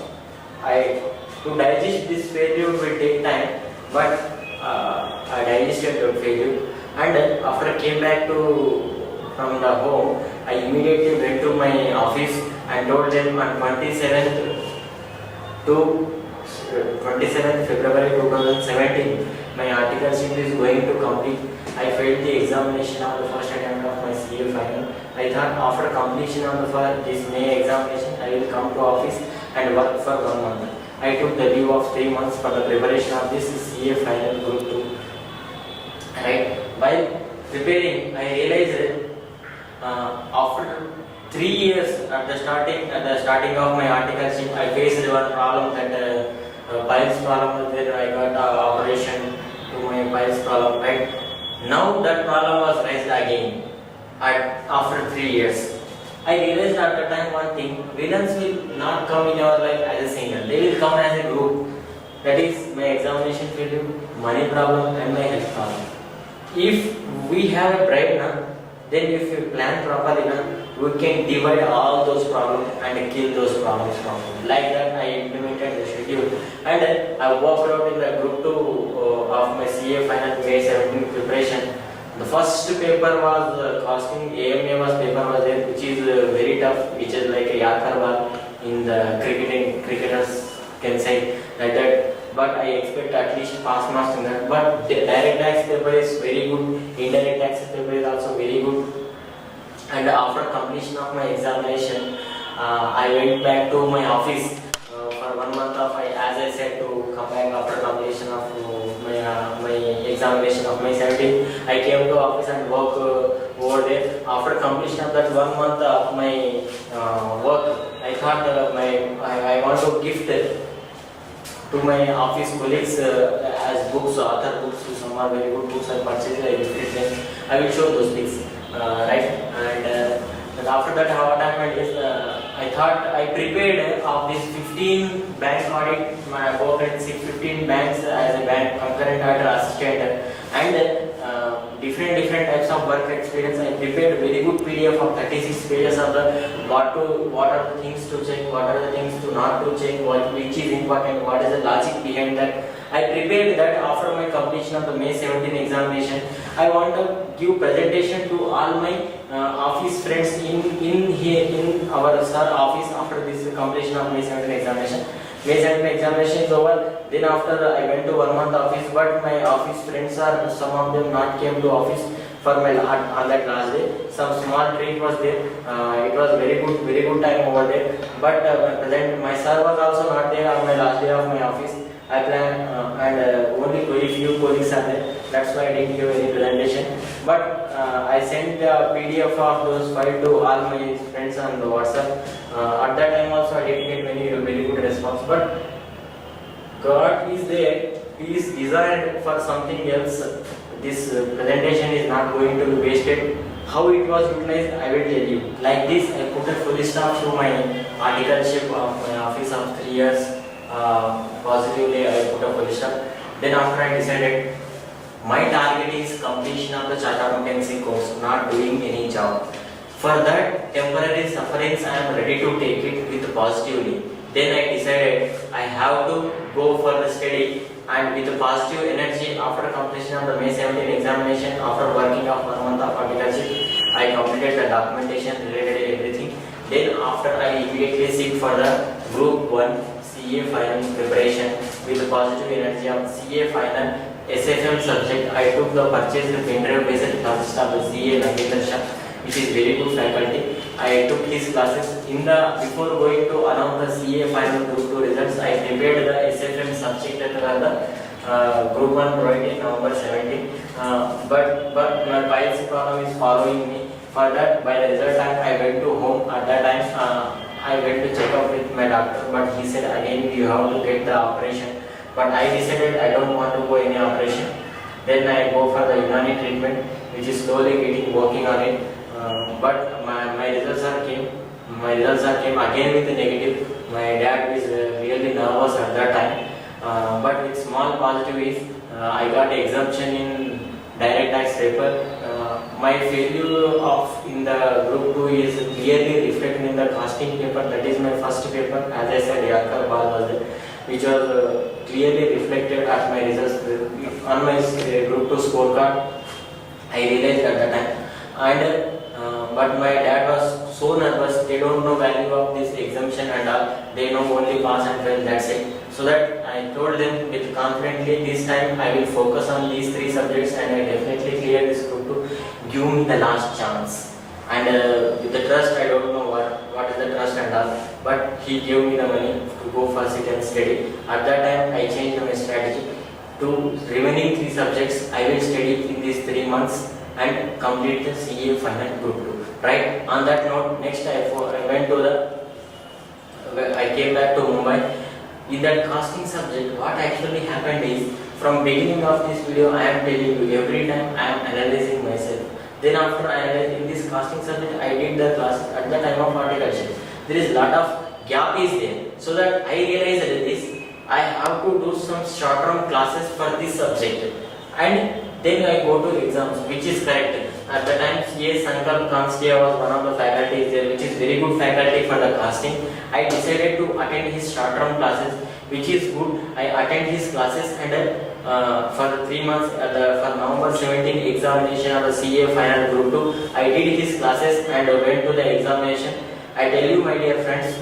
To digest this failure will take time, but I digested the failure, and after I came back from the home, I immediately went to my office and told them on 27th February 2017, my articleship is going to complete. I failed the examination of the first attempt of my CA final. I thought after completion of this May examination, I will come to office and work for 1 month. I took the leave of 3 months for the preparation of this CA final group 2. Right? While preparing, I realized after 3 years at the starting of my articleship, I faced one problem, that piles problem. Then I got operation to my piles problem. Right? Now that problem was raised again after 3 years. I realized at the time one thing: villains will not come in our life as a single. They will come as a group. That is my examination failure, money problem, and my health problem. If we have a brain, then if we plan properly, we can divide all those problems and kill those problems from them. Like that, I implemented the schedule, and I worked out in the group 2 of my CA final May 17 preparation. The first paper was costing AMA paper was there, which is very tough, which is like a Yakar ball in the cricketers can say like that. But I expect at least pass marks in that. But the direct tax paper is very good, indirect tax paper is also very good. And after completion of my examination, I went back to my office for 1 month of, as I said, to come back after completion of my examination of May 17. I came to office and work over there. After completion of that 1 month of my work, I thought I want to gift to my office colleagues as books, author books. Some are very good books I purchased. I gifted them. I will show those things, right? And after that, what happened is I thought I prepared of this 15 bank audit. I worked at 15 banks as a bank concurrent auditor assistant, and different types of work experience. I prepared very good PDF of 36 pages of the what are the things to check, what are the things to not to check, which is important, what is the logic behind that. I prepared that after my completion of the May 17 examination. I want to give presentation to all my office friends in our sir office after this completion of May 17 examination. May 17 examination is over. Then after I went to 1 month office, but my office friends are some of them not came to office for my on that last day. Some small treat was there. It was very good time over there. But present my sir was also not there on my last day of my office. I planned and only very few colleagues are there. That's why I didn't give any presentation. But I sent the PDF of those files to all my friends on the WhatsApp. At that time also I didn't get very good response. But God is there. He is designed for something else. This presentation is not going to be wasted. How it was utilized, I will tell you. Like this, I put a full stop to my articleship of my office of 3 years. Positively, I put a full stop. Then after I decided, my target is completion of the chartered accountancy course, not doing any job. For that temporary sufferings, I am ready to take it with positively. Then I decided I have to go for the study, and with positive energy after completion of the May 17 examination, after working of 1 month of articleship, I completed the documentation related everything. Then after I immediately seek for the group 1 CA final preparation with positive energy of CA final SFM subject. I took the purchase pendrive based classes of the CA Nagesh, which is very good faculty. I took his classes before going to announce the CA final group 2 results. I prepared the SFM subject at the group 1 provided in November 17. But my piles problem is following me. For that, by the result time, I went to home. At that time, I went to check up with my doctor, but he said again you have to get the operation. But I decided I don't want to go any operation. Then I go for the Unani treatment, which is slowly working on it. But my results are came. My results are came again with the negative. My dad is really nervous at that time. But with small positive is I got exemption in direct tax paper. My failure in the group 2 is clearly reflected in the casting paper. That is my first paper. As I said, Yakar Bal was there, which was clearly reflected at my results on my group 2 scorecard. I realized at that time, and but my dad was so nervous. They don't know value of this exemption and all. They know only pass and fail. That's it. So that I told them with confidently, this time I will focus on these 3 subjects and I definitely clear this group 2. Give me the last chance. And with the trust, I don't know what is the trust and all. But he gave me the money to go for sit and study. At that time, I changed my strategy to remaining 3 subjects. I will study in these 3 months and complete the CA final group 2. Right? On that note, next I went to I came back to Mumbai. In that casting subject, what actually happened is, from beginning of this video, I am telling you, every time I am analyzing myself. Then after analyzing this casting subject, I did the class at the time of articleship. There is lot of gap is there. So that I realized this, I have to do some short-term classes for this subject. And then I go to exams, which is correct. At the time, C.A. Sankar Kanstiya was one of the faculties there, which is very good faculty for the casting. I decided to attend his short-term classes, which is good. I attend his classes and for the 3 months for November 17 examination of the CA final group 2, I did his classes and went to the examination. I tell you, my dear friends,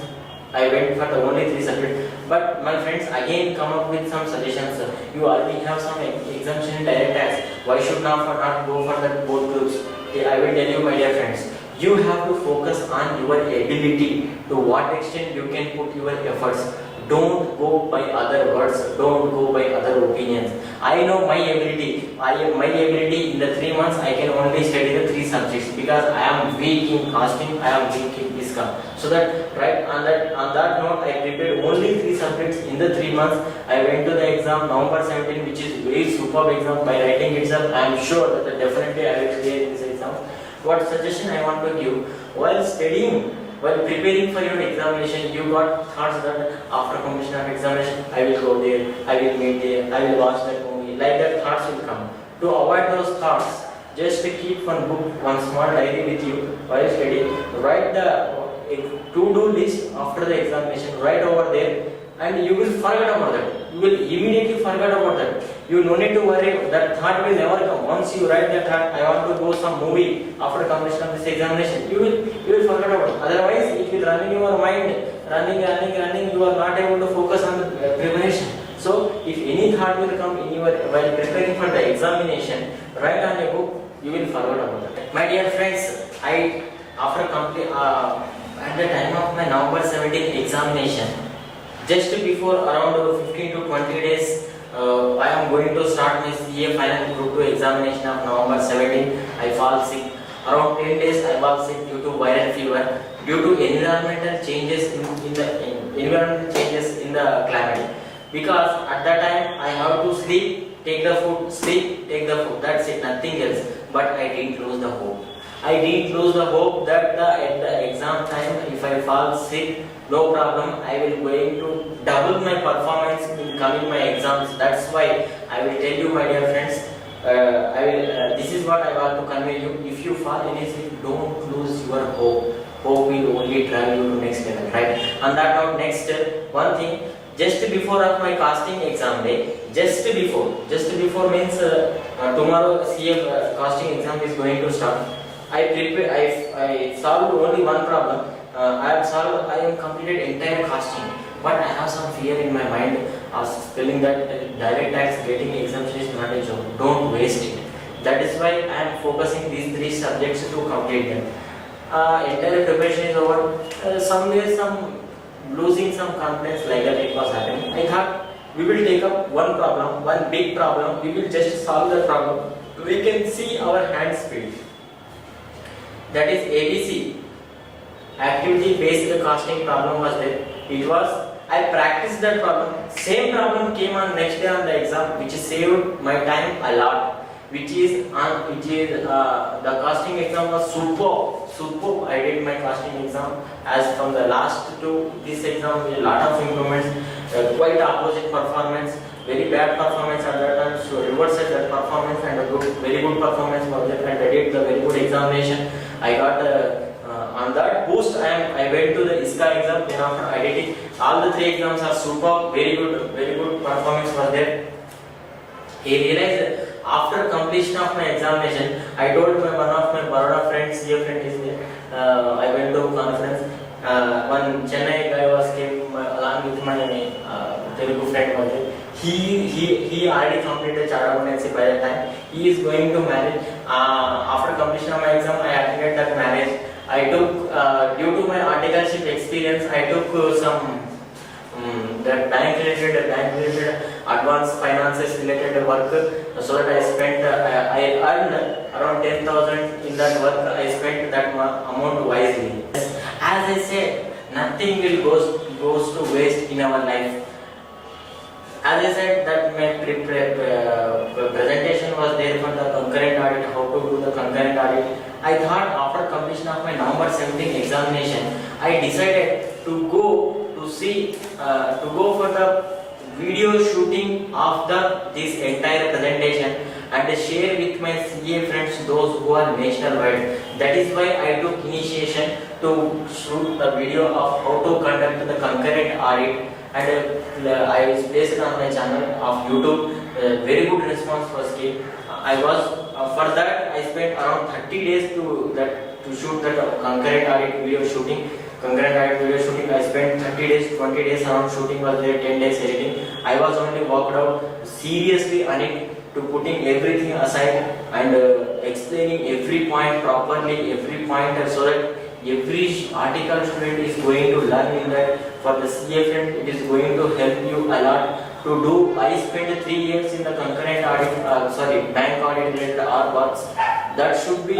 I went for the only 3 subjects. But my friends again come up with some suggestions. You already have some exemption in direct tax. Why should not go for the both groups? I will tell you, my dear friends, you have to focus on your ability, to what extent you can put your efforts. Don't go by other words, don't go by other opinions. I know my ability. My ability in the 3 months I can only study the 3 subjects because I am weak in casting, I am weak in ISCA. So that on that note, I prepared only 3 subjects in the 3 months. I went to the exam November 17, which is very superb exam. By writing itself, I am sure that definitely I will clear this exam. What suggestion I want to give? While studying, while preparing for your examination, you got thoughts that after completion of examination, I will go there, I will meet there, I will watch that movie. Like that thoughts will come. To avoid those thoughts, Just keep one book, one small diary with you while studying. Write the to-do list after the examination right over there, and you will forget about that. You will immediately forget about that. You no need to worry. That thought will never come. Once you write that thought, I want to go some movie after completion of this examination, you will forget about it. Otherwise, it will run in your mind, running. You are not able to focus on the preparation. So, if any thought will come in your while preparing for the examination, write on a book. You will forget about it. My dear friends, I after complete at the time of my November 17th examination, just before around 15 to 20 days, I am going to start my CA final group 2 examination of November 17. I fall sick. Around 10 days I was sick due to viral fever, due to environmental changes in the climate. Because at that time I have to sleep, take the food, sleep, take the food. That's it, nothing else. But I didn't lose the hope. I didn't lose the hope that at the exam time, if I fall sick, no problem, I will going to double my performance in coming my exams. That's why I will tell you, my dear friends, this is what I want to convey you. If you fall any sick, don't lose your hope. Hope will only drive you to next level, right? On that note, next one thing, just before of my casting exam day, just before means tomorrow CA casting exam is going to start. I solved only one problem. I am completed entire casting, but I have some fear in my mind of feeling that direct tax getting exemption is not a job. Don't waste it. That is why I am focusing these 3 subjects to complete them. Entire preparation is over. Somewhere some losing some confidence like that it was happening. I thought we will take up one problem, one big problem. We will just solve the problem. We can see our hand speed. That is ABC. Activity based casting problem was there. I practiced that problem. Same problem came on next day on the exam, which saved my time a lot. The casting exam was superb. I did my casting exam as from the last to this exam, a lot of improvements. Quite opposite performance, very bad performance at that time. So reverse that performance and a very good performance was there. And I did the very good examination. I got on that boost. I went to the ISCA exam. Then after I did it, all the 3 exams are superb. Very good performance was there. He realized after completion of my examination, I told one of my Baroda friends, CA friend is there. I went to conference. One Chennai guy came along with my Telugu friend was there. He already completed chartered accountancy by that time. He is going to marry. After completion of my exam, I attended that marriage. I took due to my articleship experience, I took some that bank related advanced finances related work, so that I earned around 10,000 in that work. I spent that amount wisely. As I said, nothing will goes to waste in our life. As I said that my presentation was there for the concurrent audit, how to do the concurrent audit. I thought after completion of my November 17 examination, I decided to go for the video shooting of this entire presentation and share with my CA friends, those who are nationwide. That is why I took initiation to shoot the video of how to conduct the concurrent audit, and I placed it on my channel of YouTube. Very good response was came. For that I spent around 30 days to shoot that concurrent audit video shooting. I spent 30 days, 20 days around shooting was there, 10 days editing. I was only worked out seriously on it, to putting everything aside and explaining every point properly, every point, so that every article student is going to learn in that. For the CA friend, it is going to help you a lot to do. I spent 3 years in the concurrent audit, bank audit related works. That should be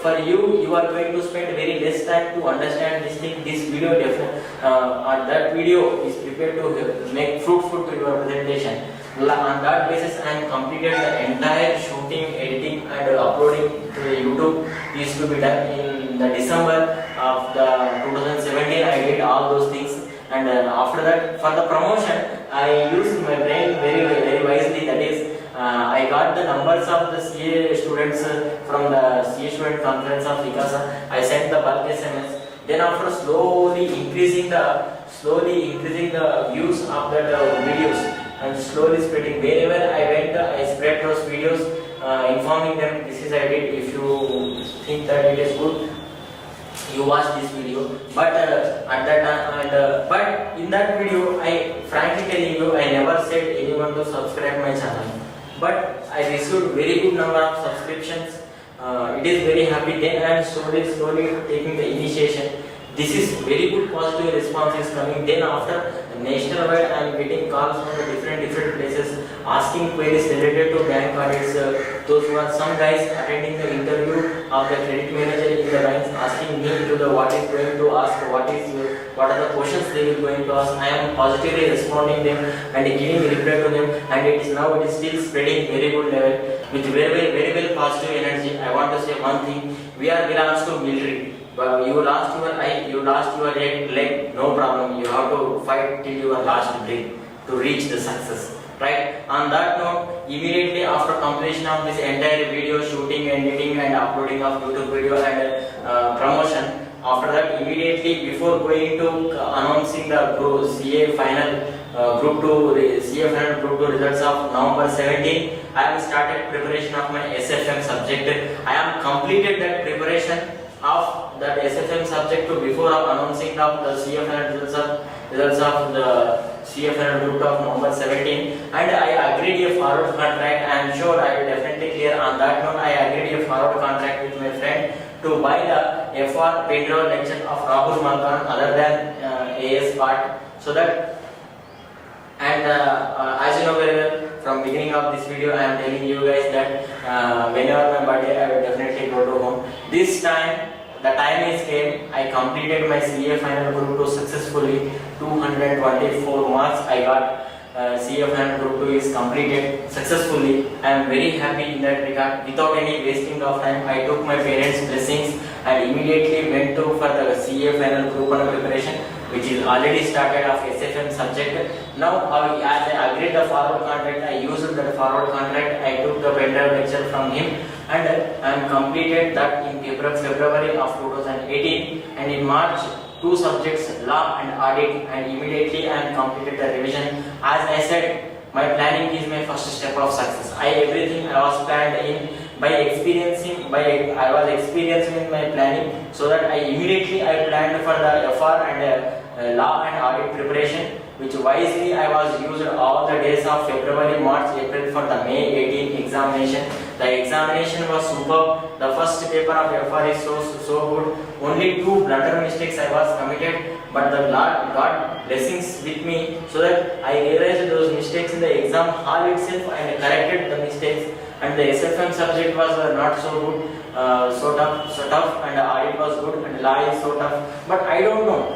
for you. You are going to spend very less time to understand this thing. This video that video is prepared to make fruitful to your presentation. On that basis, I am completed the entire shooting, editing, and uploading to the YouTube. Is to be done in the December of the 2017. I did all those things, and after that, for the promotion, I used my brain very wisely. That is, I got got the numbers of the CA students from the CA student conference of Vikasa. I sent the bulk SMS. Then after slowly increasing the views of that videos and slowly spreading. Wherever I went, I spread those videos, informing them this is I did. If you think that it is good, you watch this video. But at that time, but in that video, I frankly telling you, I never said anyone to subscribe my channel. But I received very good number of subscriptions. It is very happy. Then I am slowly taking the initiation. This is very good positive response is coming. Then after nationwide, I am getting calls from the different places asking queries related to bank audits. Those who are some guys attending the interview of the credit manager in the banks asking me to the what is going to ask, what are the questions they will going to ask. I am positively responding them and giving reply to them, and it is still spreading very good level with very well positive energy. I want to say one thing: we belongs to military. But you lost your eye, you lost your leg, no problem. You have to fight till your last breath to reach the success. Right? On that note, immediately after completion of this entire video shooting, editing and uploading of YouTube video and promotion, after that immediately before going to announcing the CA final group 2 results of November 17, I have started preparation of my SFM subject. I have completed that preparation of that SFM subject to before announcing of the CFN results of the CFN group of November 17, and I agreed a forward contract. I am sure I will definitely clear on that note. I agreed a forward contract with my friend to buy the FR Pedro lecture of Rahul Mankan other than AS part, so that, and as you know very well, from beginning of this video I am telling you guys that whenever my birthday I will definitely go to home. This time the time is came. I completed my CA final group 2 successfully. 224 marks I got. CA final group 2 is completed successfully. I am very happy in that regard. Without any wasting of time, I took my parents' blessings and immediately went to for the CA final group 1 preparation, which is already started of SFM subject. Now, as I agreed the forward contract, I used that forward contract. I took the pendrive lecture from him, and I completed that in February of 2018. And in March, 2 subjects, law and audit, and immediately I completed the revision. As I said, my planning is my first step of success. Everything I was planned in I was experiencing in my planning, so that I planned for the FR and law and audit preparation, which wisely I was used all the days of February, March, April for the May 18 examination. The examination was superb. The first paper of FR is so good. Only 2 blunder mistakes I was committed, but the Lord got blessings with me, so that I realized those mistakes in the exam hall itself and corrected the mistakes. And the SFM subject was not so good, so tough, and the audit was good, and law is so tough. But I don't know.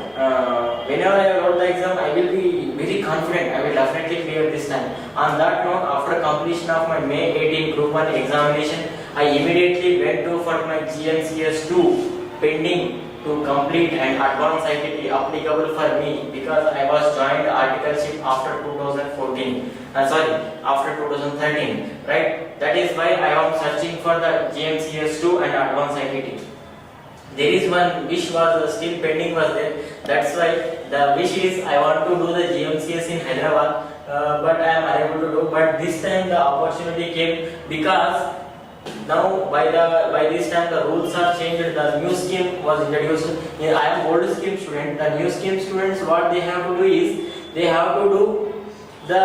Whenever I wrote the exam, I will be very confident. I will definitely clear this time. On that note, after completion of my May 18 Group 1 examination, I immediately went to for my GMCS 2 pending to complete and advanced ITT applicable for me, because I was joined articleship after 2014. After 2013, right? That is why I am searching for the GMCS 2 and advanced ITT. There is one wish was still pending was there. That's why the wish is I want to do the GMCS in Hyderabad, but I am unable to do. But this time the opportunity came, because now by this time the rules are changed. The new scheme was introduced. I am old scheme student. The new scheme students, what they have to do is they have to do the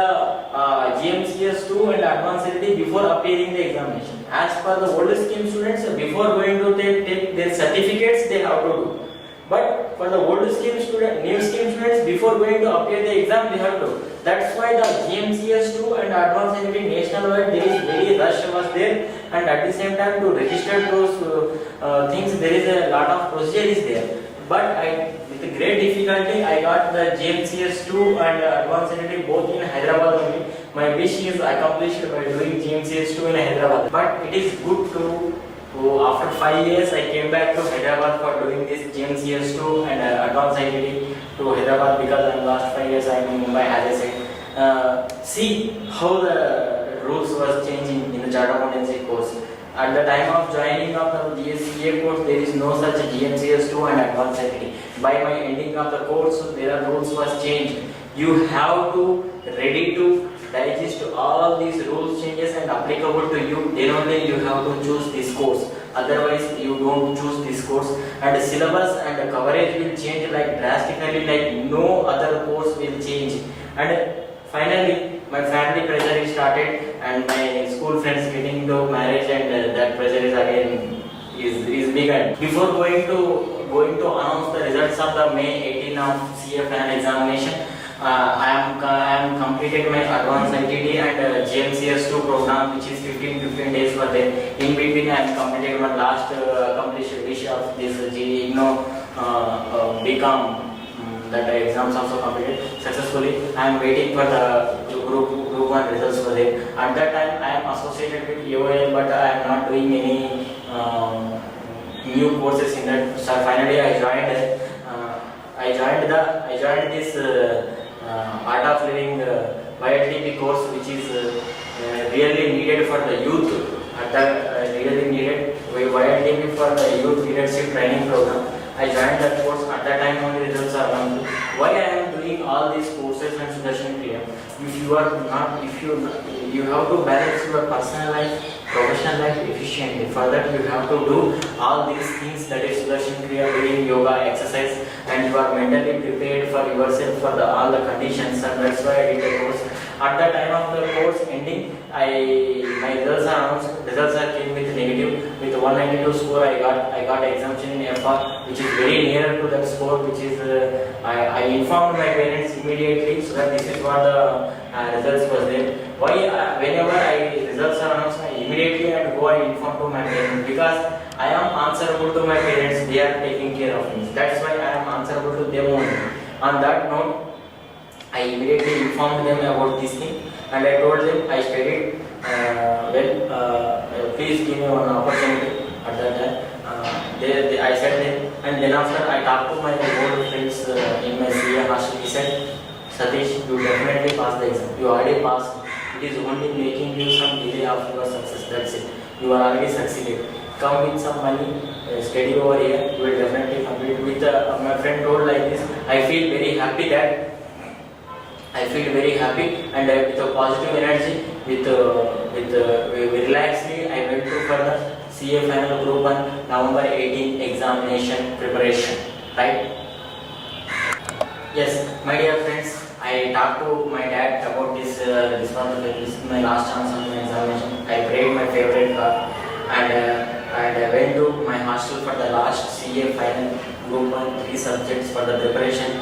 GMCS 2 and advanced ITT before appearing the examination. As per the old scheme students, before going to take their certificates, they have to do. But for the old scheme student, new scheme students, before going to appear the exam, they have to. That's why the GMCS 2 and advanced ITT nationwide, there is very rush was there, and at the same time to register those things, there is a lot of procedure is there. But with great difficulty, I got the GMCS 2 and advanced ITT both in Hyderabad only. My wish is accomplished by doing GMCS 2 in Hyderabad. But it is good to after 5 years, I came back to Hyderabad for doing this GMCS 2 and advanced ITT to Hyderabad, because in the last 5 years I am in Mumbai, as I said. See how the rules was changing in the chart accountancy course. At the time of joining of the GSCA course, there is no such GMCS2 and advanced ITT. By my ending of the course, there are rules was changed. You have to ready to digest all these rules changes and applicable to you. Then only you have to choose this course. Otherwise, you don't choose this course. And the syllabus and the coverage will change like drastically, like no other course will change. And finally, my family pressure is started, and my school friends getting to marriage, and that pressure is again is begun. Before going to announce the results of the May 18 of CA final examination, I am completed my advanced ITT and GMCS2 program, which is 15 days for them. In between, I am completed my last completion wish of this BCom. That exams also completed successfully. I am waiting for the group 1 results for them. At that time, I am associated with EOL, but I am not doing any new courses in that. So finally, I joined this art of living YLTP course, which is really needed for the youth. Really needed YLTP for the youth leadership training program. I joined that course. At that time only results are available. Why I am doing all these courses and Sudarshan Kriya? You have to balance your personal life, professional life efficiently. For that you have to do all these things, that is Sudarshan Kriya, doing yoga, exercise, and you are mentally prepared for yourself for all the conditions, and that's why I did the course. At the time of the course ending, my results are announced. Results are came with negative. With 192 score, I got exemption in FR, which is very near to that score. Which is I informed my parents immediately, so that this is what the results was there. Why whenever results are announced, I immediately have to go and inform to my parents, because I am answerable to my parents. They are taking care of me. That's why I am answerable to them only. On that note, I immediately informed them about this thing, and I told them I studied please give me one opportunity. At that time, I said them, and then after I talked to my old friends in my CA hostel. He said, Satish, you definitely passed the exam. You already passed. It is only making you some delay of your success. That's it. You are already succeeded. Come with some money, study over here. You will definitely complete. With my friend told like this, I feel very happy, and with a positive energy, with relaxedly, I went to for the CA final group 1 November 18 examination preparation. Right? Yes, my dear friends, I talked to my dad about this. This is my last chance on my examination. I prayed my favorite car, and I went to my hostel for the last CA final group 1 3 subjects for the preparation.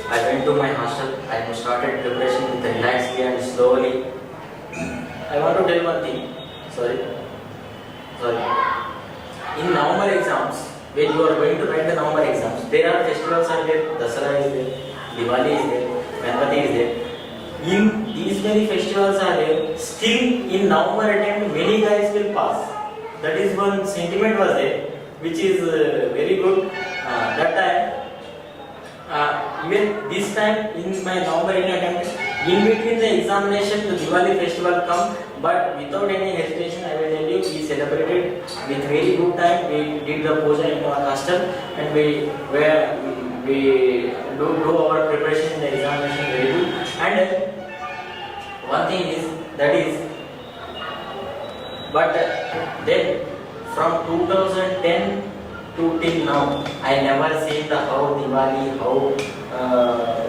I went to my hostel. I started preparation with relaxed and slowly. I want to tell one thing. Sorry. In November exams, when you are going to write the November exams, there are festivals are there. Dasara is there, Diwali is there, Ganpati is there. In these many festivals are there. Still in November attempt, many guys will pass. That is one sentiment was there, which is very good. That time. Even this time in my November attempt, in between the examination, the Diwali festival come, but without any hesitation, I will tell you, we celebrated with very good time. We did the puja in our hostel, and we do our preparation in the examination very good. And one thing is but then from 2010 to till now, I never seen the how Diwali, how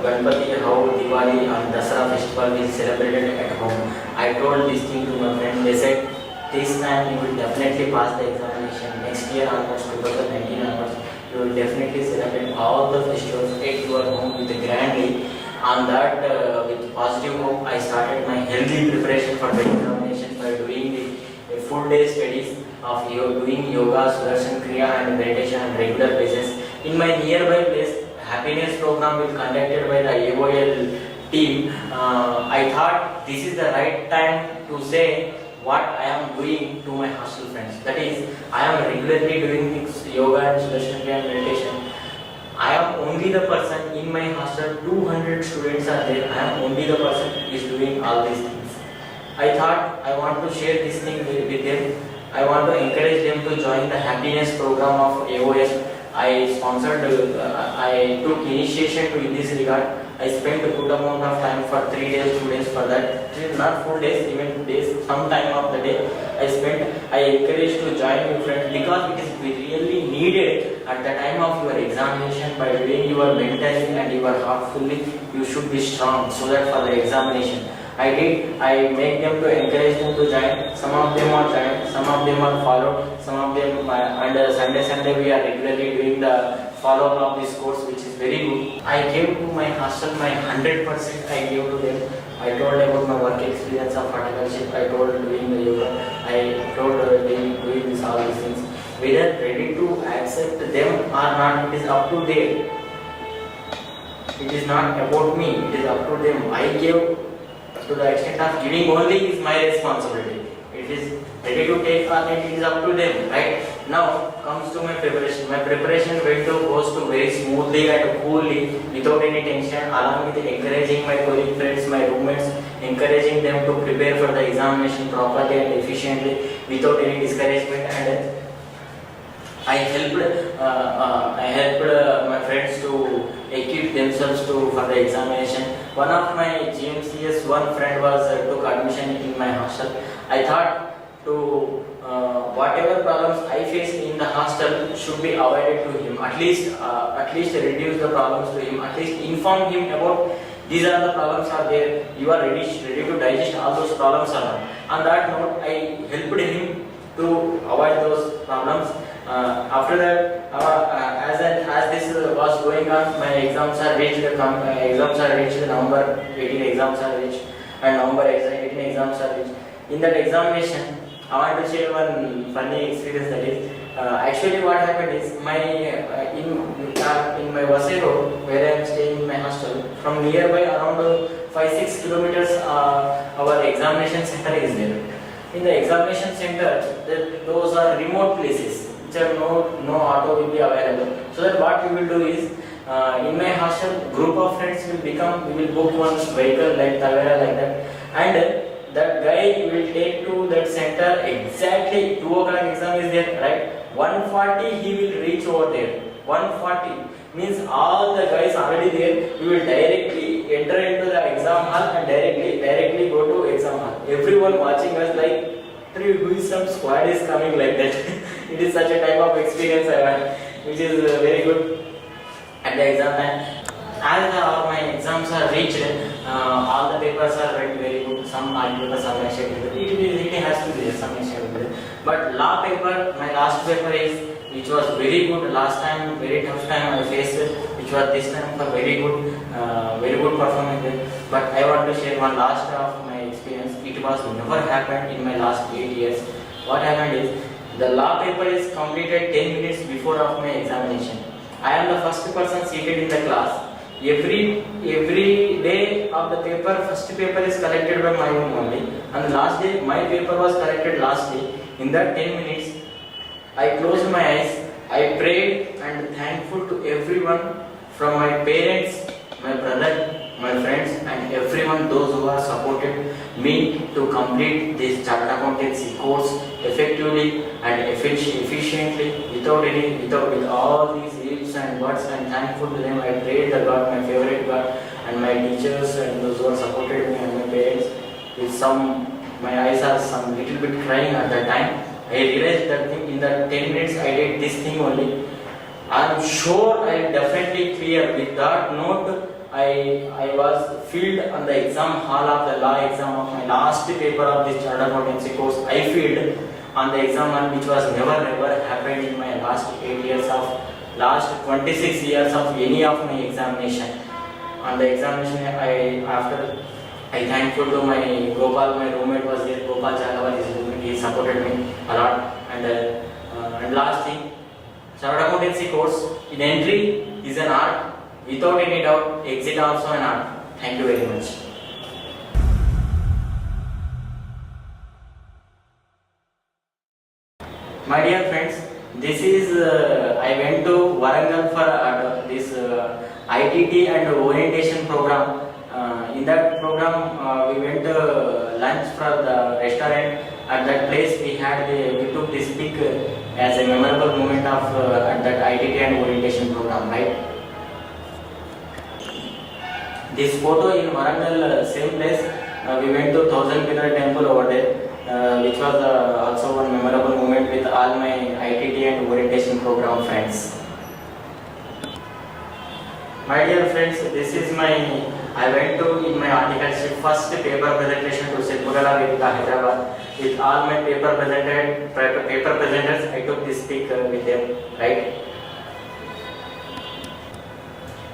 Ganpati, how Diwali and Dasara festival is celebrated at home. I told this thing to my friend. They said, this time you will definitely pass the examination. Next year onwards, 2019 onwards, you will definitely celebrate all the festivals at your home with grandly. On that, with positive hope, I started my healthy preparation for the examination by doing the full day studies of doing yoga, Sudarshan Kriya and meditation on regular basis. In my nearby place, happiness program will conducted by the AOL team. I thought this is the right time to say what I am doing to my hostel friends. That is, I am regularly doing yoga and Sudarshan Kriya and meditation. I am only the person in my hostel, 200 students are there. I am only the person who is doing all these things. I thought I want to share this thing with them. I want to encourage them to join the happiness program of AOS. I took initiation to in this regard. I spent a good amount of time for 3 days, 2 days for that. Not full days, even days, some time of the day I encourage to join your friends because it is really needed at the time of your examination. By doing your mentally and your heartfully, you should be strong so that for the examination. I make them to encourage them to join. Some of them are joined, some of them are followed, some of them under Sunday we are regularly doing the follow-up of this course, which is very good. I gave to my hostel my 100% I gave to them. I told about my work experience of articleship, I told doing the yoga, I told doing this, all these things. Whether ready to accept them or not, it is up to them. It is not about me, it is up to them. I gave to the extent of giving only is my responsibility. It is ready to take or not, it is up to them, right? Now comes to my preparation. My preparation goes to very smoothly and coolly, without any tension, along with encouraging my colleague friends, my roommates, encouraging them to prepare for the examination properly and efficiently, without any discouragement. And I helped my friends to equip themselves for the examination. One of my GMCS one friend took admission in my hostel. I thought to whatever problems I faced in the hostel should be avoided to him. At least reduce the problems to him. At least inform him about these are the problems are there. You are ready to digest all those problems or not. On that note, I helped him to avoid those problems. After that, as this was going on, my exams are reached. November 18 exams are reached, and November 18 exams are reached. In that examination, I want to share one funny experience. That is, actually, what happened is in my Vasai road, where I am staying in my hostel, from nearby around 5-6 kilometers, our examination center is there. In the examination center, those are remote places. No auto will be available. So that what we will do is, in my hostel, group of friends we will book one vehicle like Tavera like that, and that guy will take to that center exactly 2 o'clock exam is there, right? 1:40 he will reach over there. 1:40 means all the guys already there. We will directly enter into the exam hall and directly go to exam hall. Everyone watching us like, some squad is coming like that. It is such a type of experience I had, which is very good at the exam time. As my exams are reached, all the papers are read very good. Some article, some essay paper. It has to be there, some essay paper. But law paper, my last paper which was very good last time, very tough time I faced, which was this time for very good performance. But I want to share one last of my experience. It was never happened in my last 8 years. What happened is, the law paper is completed 10 minutes before of my examination. I am the first person seated in the class. Every day of the paper, first paper is collected by my own only, and the last day my paper was collected last day. In that 10 minutes, I closed my eyes, I prayed and thankful to everyone, from my parents, my brother, my friends, and everyone those who have supported me to complete this chartered accountancy course effectively and efficiently, with all these ifs and buts, and thankful to them. I prayed the God, my favorite God, and my teachers and those who have supported me, and my parents. My eyes are some little bit crying at that time. I realized that thing in the 10 minutes I did this thing only. I am sure I will definitely clear. With that note, I was filled on the exam hall of the law exam of my last paper of this chartered accountancy course. I filled on the exam hall, which was never happened in my last 26 years of any of my examination. On the examination, I thankful to my Gopal, my roommate was there. Gopal Chalawa, his roommate, he supported me a lot. And last thing, chartered accountancy course in entry is an art. Without any doubt, exit also an art. Thank you very much. My dear friends, this is I went to Warangal for this ITT and orientation program. In that program, we went lunch from the restaurant. At that place, we took this pic as a memorable moment of at that ITT and orientation program, right? This photo in Warangal, same place. We went to Thousand Pillar Temple over there, which was also one memorable moment with all my ITT and orientation program friends. My dear friends, this is I went to in my articleship first paper presentation to Sitbagala with Hyderabad. With all my paper presenters, I took this pic with them, right?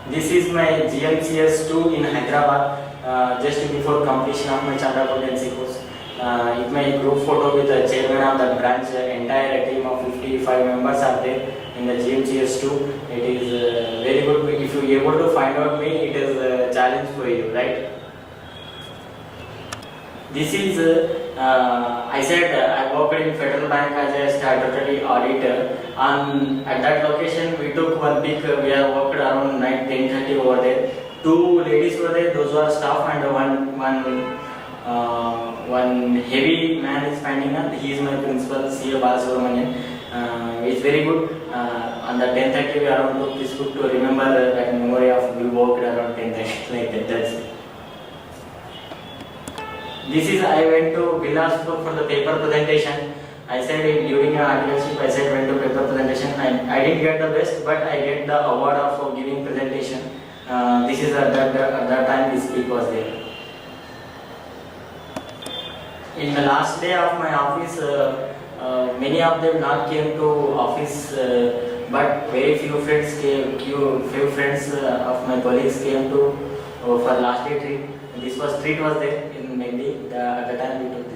This is my GMCS 2 in Hyderabad, just before completion of my Chandra Potency course. It's my group photo with the chairman of the branch. Entire team of 55 members are there in the GMCS 2. It is very good. If you are able to find out me, it is a challenge for you, right? This is, I said I worked in Federal Bank as a statutory auditor. At that location, we took one pic. We have worked around night 10:30 over there. Two ladies were there; those were staff, and one heavy man is standing up. He is my principal, C. A. Balasubramanian. It's very good. On the 10:30, we around took this book to remember that memory of we worked around 10:30 like that. That's it. This is I went to Bilaspur for the paper presentation. I said during an articleship, I said went to paper presentation. I didn't get the best, but I get the award of giving presentation. This is at that time this speak was there. In the last day of my office, many of them not came to office, but very few friends came. Few friends of my colleagues came to for last day treat. This was treat was there in Mendi. At the time we took